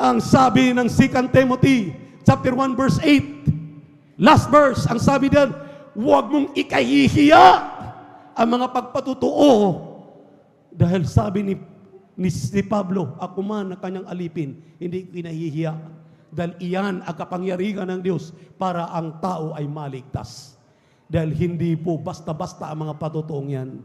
Ang sabi ng 2 Timothy chapter 1 verse 8, last verse, ang sabi diyan, huwag mong ikahihiya ang mga pagpatutuo. Dahil sabi ni Pablo, ako man na kanyang alipin, hindi kinahihiya. Dahil iyan ang kapangyarihan ng Diyos para ang tao ay maligtas. Dahil hindi po basta-basta ang mga patutuong yan.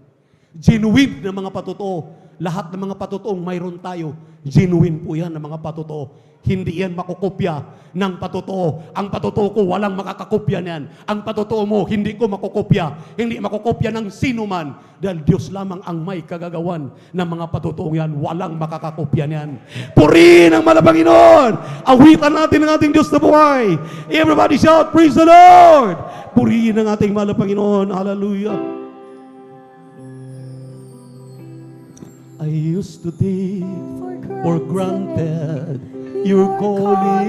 Genuine na mga patutuo. Lahat ng mga patutuong mayroon tayo, genuine po yan ng mga patutuo. Hindi yan makukopya ng patutuo. Ang patutuo ko, walang makakakopya niyan. Ang patutuo mo, hindi ko makukopya. Hindi makukopya ng sino man. Dahil Diyos lamang ang may kagagawan ng mga patutuong yan. Walang makakakopya niyan. Purihin ang Panginoon! Awitan natin ang ating Diyos na buhay. Everybody shout, praise the Lord! Purihin ang ating Panginoon. Hallelujah! I used to take for granted your calling.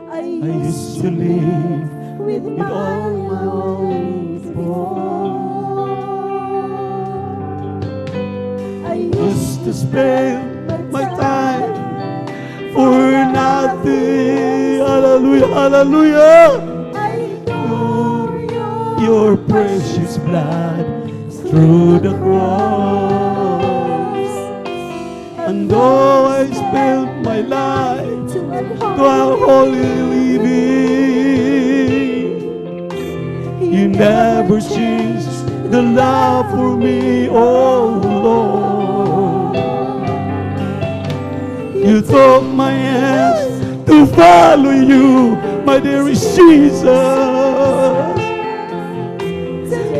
I used to live with all my own I used to spend my time for nothing. Hallelujah, hallelujah. Your precious blood through the cross. And though I spent my life to unholy living, you never changed the love for me, oh Lord. You took my hands to follow you, my dearest Jesus,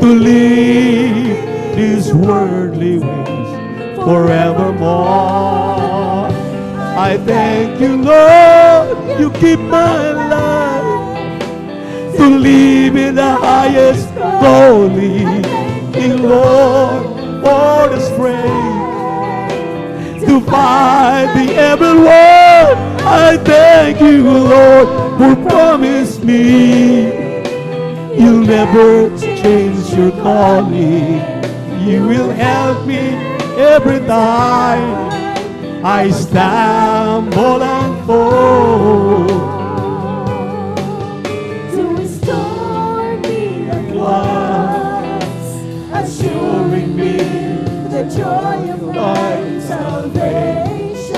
to leave these worldly ways forevermore. I thank you, Lord, you keep my life to live in the highest calling. In Lord, for the strength to fight the evil world. I thank you, Lord, who promised me you'll never change your calling. You will help me every time I stumble and fall. To restore me at once, assuring me the joy of my salvation.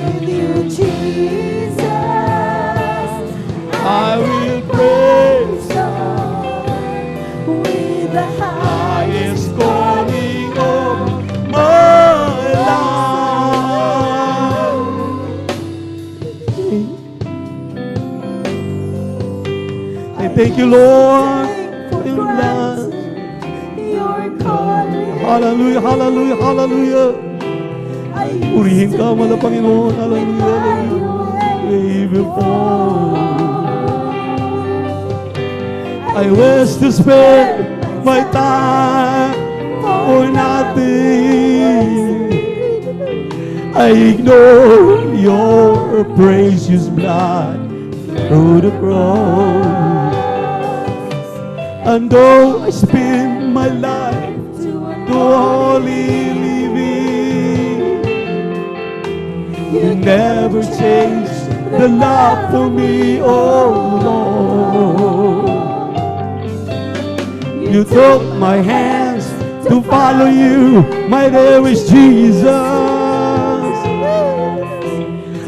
With you, Jesus, I will praise with the highest calling of my life. I thank you, Lord, for your love. your calling. Hallelujah, hallelujah, hallelujah. Purihin ka, mahal na Panginoon. Hallelujah, hallelujah. We will fall. I wish to spend my time for nothing. I ignore your precious blood through the cross. And though I spend my life to holy living, you never changed the love for me, oh Lord. You took my hands to follow you, my dearest Jesus,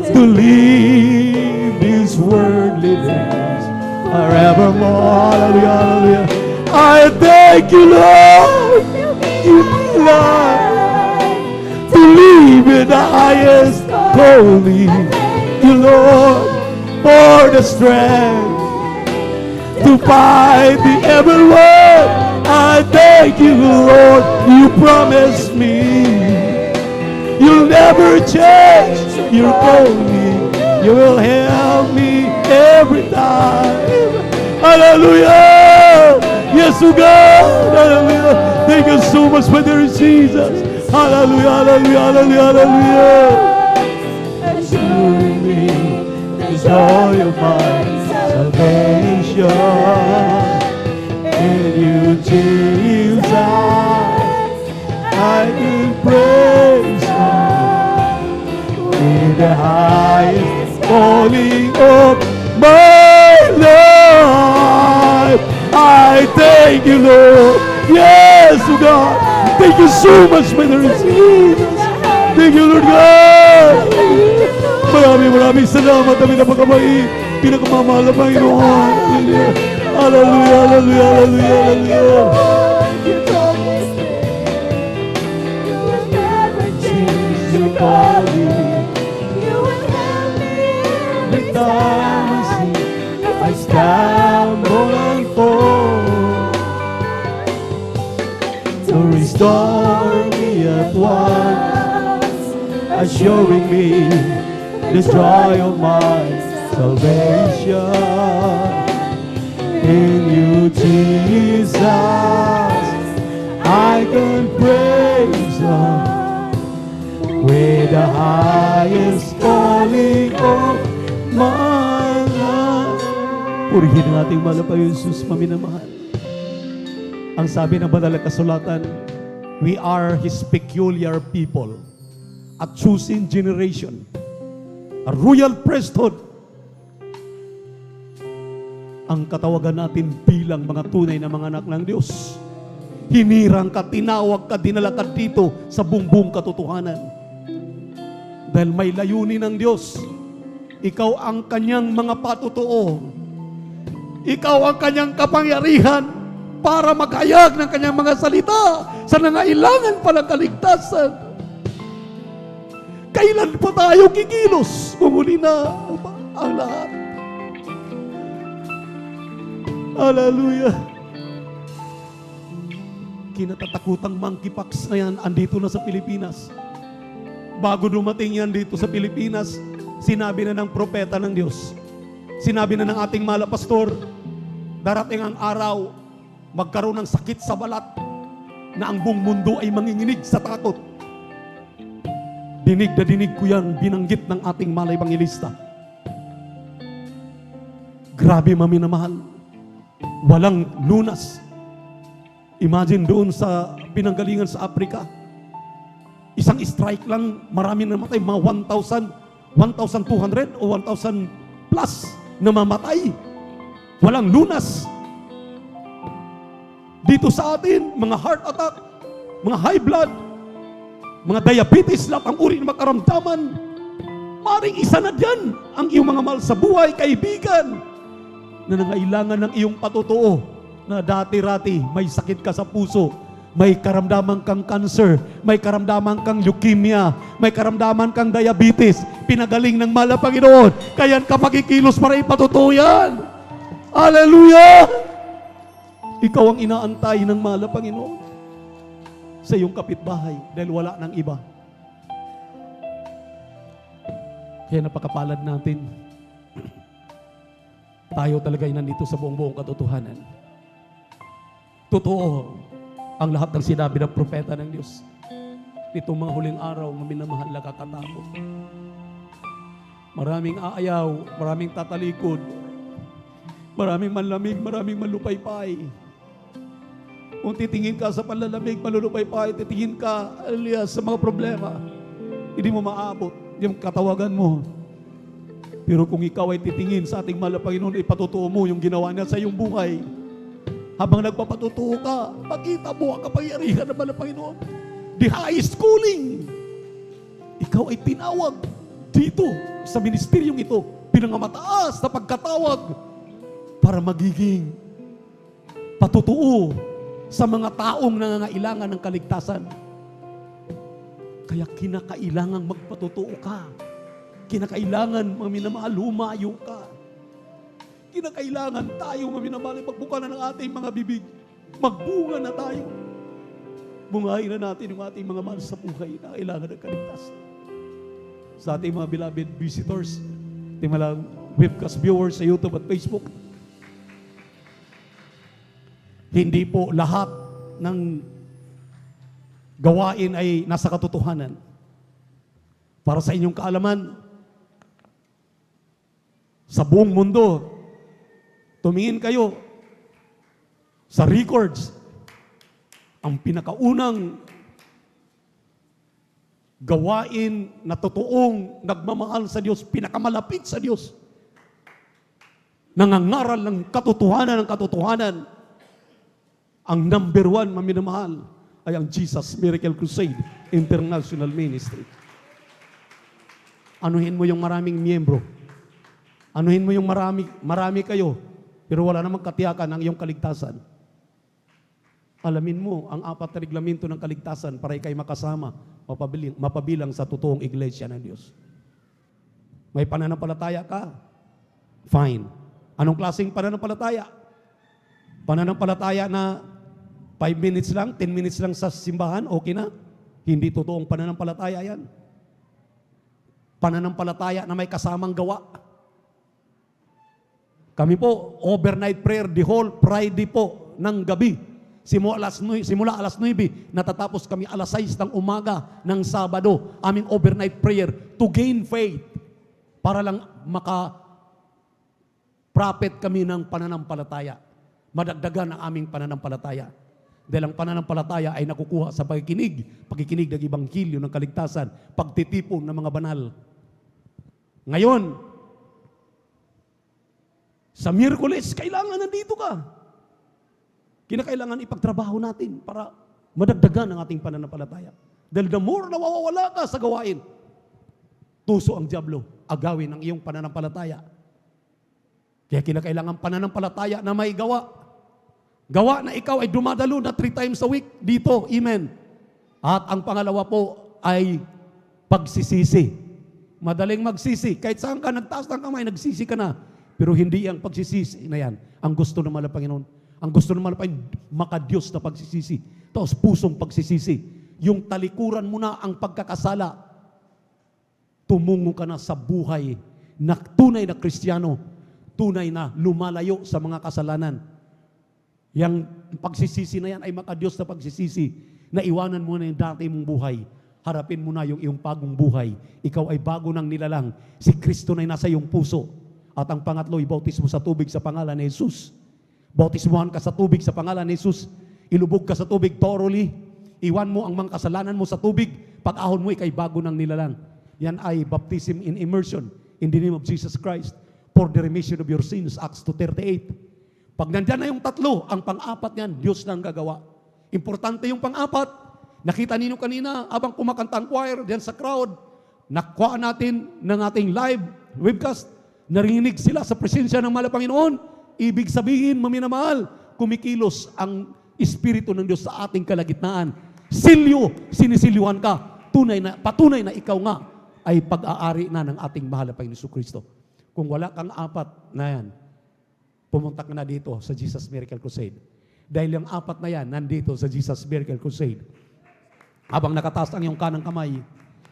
to leave this worldly days forevermore. Hallelujah, hallelujah. I thank you, Lord, you love to live in the highest calling. You, Lord, for the strength to fight the evil world. I thank you, Lord, you promised me you'll never change your calling. You will help me every time. Hallelujah! Yes, oh God! Hallelujah! Thank you so much, my dear Jesus. Hallelujah, hallelujah, hallelujah, hallelujah. Assuring me the joy of my salvation. In you, Jesus, I will pray. calling of my life. I thank you, Lord. Yes, oh God. Thank you so much, Brother Jesus. Thank you, Lord God. Maraming salamat na pinapakabait. Pinakamamahal na Panginoon. Hallelujah. Hallelujah, hallelujah, hallelujah, hallelujah. You told me you will never change your calling. You will help me every time if I Stumble and fall to restore me at once, assuring me the joy of my salvation. In you, Jesus, I can praise God with the highest calling of my life. Purihin ang ating mahal na Panginoon Jesus, maminamahal. Ang sabi ng banal na kasulatan, we are His peculiar people, a chosen generation, a royal priesthood. Ang katawagan natin bilang mga tunay na mga anak ng Diyos. Hinirang ka, tinawag ka, dinala ka dito sa buong katotohanan. Dahil may layunin ng Diyos. Ikaw ang kanyang mga patutuo. Ikaw ang kanyang kapangyarihan para maghayag ng kanyang mga salita sa nangailangan pa ng kaligtasan. Kailan pa tayo kikilos kung huli na ang lahat? Hallelujah. Kinatatakutang monkeypox na yan andito na sa Pilipinas. Bago dumating yan dito sa Pilipinas, sinabi na ng propeta ng Diyos, sinabi na ng ating malapastor, darating ang araw, magkaroon ng sakit sa balat na ang buong mundo ay manginginig sa takot. Dinig na dinig ko yan, binanggit ng ating malay bangilista. Grabe, maminamahal. Walang lunas. Imagine doon sa pinanggalingan sa Africa. Isang strike lang, marami namatay, mga 1,000, 1,200 o 1,000 plus na mamatay. Walang lunas. Dito sa atin, mga heart attack, mga high blood, mga diabetes, lahat ang uri ng makaramdaman. Maring isa na dyan ang iyong mga mahal sa buhay, kaibigan, na nangailangan ng iyong patutuo na dati-rati may sakit ka sa puso, may karamdaman kang cancer, may karamdaman kang leukemia, may karamdaman kang diabetes, pinagaling ng mahal na Panginoon. Kaya kapag ikilos para ipatutuo yan. Hallelujah! Ikaw ang inaantay ng mahal na Panginoon sa iyong kapitbahay dahil wala ng iba. Kaya napakapalad natin. Tayo talaga ay nandito sa buong katotohanan. Totoo ang lahat ng sinabi ng propeta ng Diyos. Itong mga huling araw, maminamahal na kakatakot. Maraming aayaw, maraming tatalikod, maraming manlamig, maraming malupaypay. Kung titingin ka sa panlalamig, malulupaypay, titingin ka sa mga problema, hindi mo maabot yung katawagan mo. Pero kung ikaw ay titingin sa ating mahal na Panginoon, ipatutuo mo yung ginawa niya sa iyong buhay. Habang nagpapatutuo ka, makita mo ang kapangyarihan ng mahal na Panginoon. The highest calling. Ikaw ay tinawag dito sa ministeryong ito, pinangamataas na pagkatawag para magiging patutuo sa mga taong nangangailangan ng kaligtasan. Kaya kinakailangan magpatutuo ka. Kinakailangan, maminamahal, humayo ka. Kinakailangan tayo, maminamahal, pagbuka na ng ating mga bibig. Magbunga na tayo. Bungahin na natin yung ating mga mahal sa buhay na kailangan ng kaligtasan. Sa ating mga beloved visitors, ating mga webcast viewers sa YouTube at Facebook, hindi po lahat ng gawain ay nasa katotohanan. Para sa inyong kaalaman, sa buong mundo, tumingin kayo sa records. Ang pinakaunang gawain na totoong nagmamahal sa Diyos, pinakamalapit sa Diyos, nangangaral ng katotohanan, ang number 1 maminamahal ay ang Jesus Miracle Crusade International Ministry. Anuhin mo yung maraming miyembro. Anuhin mo yung marami kayo, pero wala namang katiyakan ang iyong kaligtasan. Alamin mo ang 4 na reglamento ng kaligtasan para ikay makasama, mapabilang sa totoong iglesia ng Diyos. May pananampalataya ka? Fine. Anong klaseng pananampalataya? Pananampalataya na 5 minutes lang, 10 minutes lang sa simbahan, okay na? Hindi totoong pananampalataya yan. Pananampalataya na may kasamang gawa. Kami po, overnight prayer, the whole Friday po ng gabi. Simula alas 9, natatapos kami alas 6 ng umaga ng Sabado, aming overnight prayer to gain faith para lang maka-profit kami ng pananampalataya. Madagdagan ang aming pananampalataya. Dahil ang pananampalataya ay nakukuha sa pagkikinig ng Ebanghelyo ng kaligtasan, pagtitipon ng mga banal. Ngayon, sa Miyerkules, kailangan nandito ka. Kinakailangan ipagtrabaho natin para madagdagan ang ating pananampalataya. Dahil the more nawawala ka sa gawain, tuso ang dyablo, agawin ang iyong pananampalataya. Kaya kinakailangan pananampalataya na may gawa. Gawa na ikaw ay dumadalo na 3 times a week dito. Amen. At ang pangalawa po ay pagsisisi. Madaling magsisi. Kahit saan ka nagtaas ng kamay, nagsisi ka na. Pero hindi ang pagsisisi na yan ang gusto naman ng Panginoon. Ang gusto naman ay makadiyos na pagsisisi. Tapos pusong pagsisisi. Yung talikuran mo na ang pagkakasala. Tumungo ka na sa buhay na tunay na Kristiyano. Tunay na lumalayo sa mga kasalanan. Yang pagsisisi na yan ay makadiyos na pagsisisi. Na iwanan mo na yung dati mong buhay. Harapin mo na yung iyong bagong buhay. Ikaw ay bago ng nilalang. Si Kristo na nasa iyong puso. At ang pangatlo, ibautismo sa tubig sa pangalan ni Jesus. Bautismuhan ka sa tubig sa pangalan ni Jesus. Ilubog ka sa tubig thoroughly. Iwan mo ang mga kasalanan mo sa tubig. Pag-ahon mo, ikay bago ng nilalang. Yan ay baptism in immersion in the name of Jesus Christ for the remission of your sins. Acts 2:38. Pag nandyan na yung tatlo, ang pang-apat niyan, Diyos na ang gagawa. Importante yung pang-apat. Nakita ninyo kanina, abang kumakanta ang choir, diyan sa crowd, nakuha natin ng ating live webcast, narinig sila sa presensya ng mahal na Panginoon. Ibig sabihin, maminamahal, kumikilos ang Espiritu ng Diyos sa ating kalagitnaan. Silyo, sinisilyuhan ka. Patunay na ikaw nga ay pag-aari na ng ating mahal na Panginoon Kristo. Kung wala kang 4 na yan, pumunta ka na dito sa Jesus Miracle Crusade. Dahil yung 4 na yan, nandito sa Jesus Miracle Crusade. Habang nakataas ang iyong kanang kamay,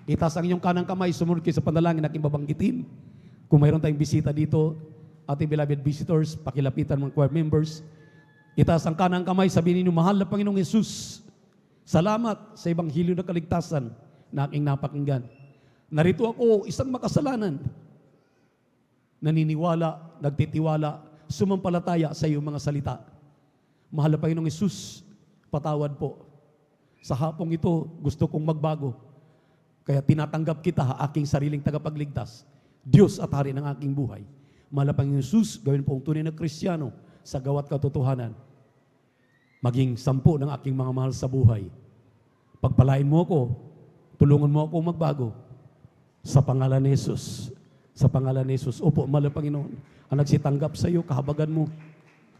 itaas ang iyong kanang kamay, sumunod kayo sa panalangin na aking babanggitin. Kung mayroon tayong bisita dito, ating beloved visitors, pakilapitan mga choir members, itaas ang kanang kamay, sabihin ninyo, mahal na Panginoong Jesus, salamat sa Ebanghelyo ng kaligtasan na aking napakinggan. Narito ako, isang makasalanan, naniniwala, nagtitiwala, sumampalataya sa iyong mga salita. Mahal na Panginoong Jesus, patawad po. Sa hapong ito, gusto kong magbago. Kaya tinatanggap kita, aking sariling tagapagligtas. Diyos at Hari ng aking buhay. Mahal na Panginoong Jesus, gawin po ang tunay na Kristiyano sa gawat katotohanan. Maging 10 ng aking mga mahal sa buhay. Pagpalain mo ako, tulungan mo ako magbago. Sa pangalan ni Jesus. Sa pangalan ni Jesus. Opo, mahal na Panginoon, ang nagsitanggap sa iyo, kahabagan mo.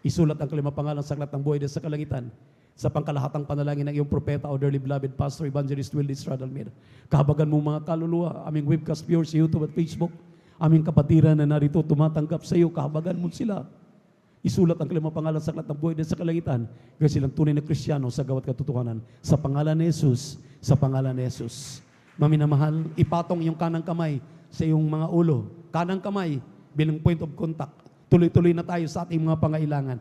Isulat ang kalimang pangalan sa aklat ng buhay din sa kalangitan. Sa pangkalahatang panalangin ng iyong propeta, o dearly beloved Pastor Evangelist Willie Estrada Almeida. Kahabagan mo mga kaluluwa, aming webcast viewers sa YouTube at Facebook, aming kapatiran na narito tumatanggap sa iyo, kahabagan mo sila. Isulat ang kalimang pangalan sa aklat ng buhay din sa kalangitan, kaya silang tunay na Kristiyano sa gawat katotohanan. Sa pangalan ni Jesus, sa pangalan ni Jesus. Maminamahal, ipatong iyong kanang kamay sa iyong mga ulo. Kanang kamay bilang point of contact. Tuloy-tuloy na tayo sa ating mga pangailangan.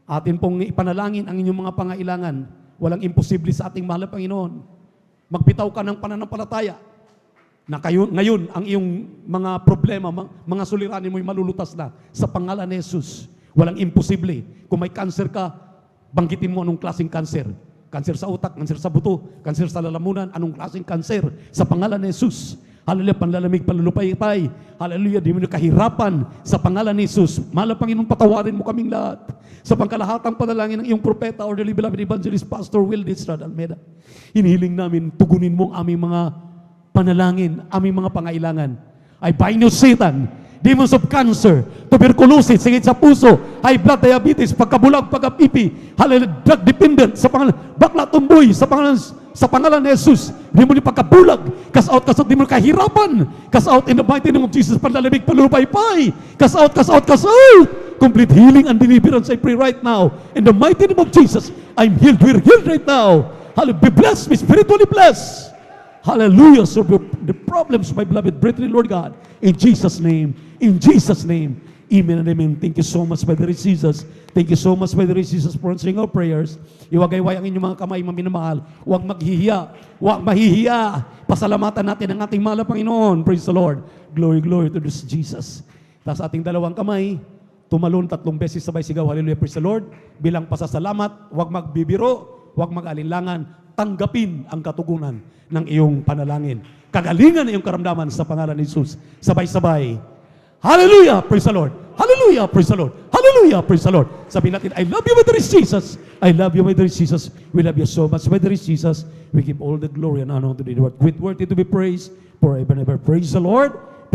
Atin pong ipanalangin ang inyong mga pangailangan. Walang imposible sa ating mahal na Panginoon. Magbitaw ka ng pananampalataya na ngayon ang iyong mga problema, mga suliranin mo'y malulutas na sa pangalan ni Jesus. Walang imposible. Kung may cancer ka, banggitin mo anong klaseng cancer. Kanser sa utak, kanser sa buto, kanser sa lalamunan, anong klaseng kanser sa pangalan ni Jesus. Hallelujah, panlalamig, panlulupay-pay. Hallelujah, di mo na kahirapan sa pangalan ni Jesus. Mahal na Panginoon, patawarin mo kaming lahat. Sa pangkalahatang panalangin ng iyong propeta or the beloved evangelist, Pastor Will Distrad Almeida. Hinihiling namin, tugunin mo ang aming mga panalangin, aming mga pangailangan. I bind you, Satan, demons of cancer, tuberculosis, sakit sa puso, high blood diabetes, pagkabulag, pagkapipi, hallelujah, drug dependent, sa pangalan, bakla tumboy, sa pangalan ni Jesus, di mo ni pagkabulag, cast out, di mo kahirapan, cast out in the mighty name of Jesus, panlalamig, palulupay-pay, cast out, complete healing and deliverance, I pray right now, in the mighty name of Jesus, I'm healed, we're healed right now, hallelujah, be blessed, be spiritually blessed, hallelujah, so the problems, my beloved brethren, Lord God, in Jesus' name, amen and amen. Thank you so much, Brother Jesus. Thank you so much, Brother Jesus, for answering our prayers. Iwagayway ang inyong mga kamay, maminamahal. Huwag maghihiya, huwag mahihiya. Pasalamatan natin ang ating mahal na Panginoon. Praise the Lord. Glory, glory to this Jesus. Tapos ating dalawang kamay, tumalon 3 beses sabay sigaw, hallelujah, praise the Lord. Bilang pasasalamat, huwag magbibiro, huwag mag-alinlangan. Tanggapin ang katugunan ng iyong panalangin. Kagalingan ng iyong karamdaman sa pangalan ni Jesus. Sabay-sabay. Hallelujah! Praise the Lord! Hallelujah! Praise the Lord! Hallelujah! Praise the Lord! Sabihin natin, I love you, my dear Jesus! I love you, my dear Jesus! We love you so much, my dear Jesus! We give all the glory and honor to the Lord. Worthy to be praised forever and ever. Praise the Lord!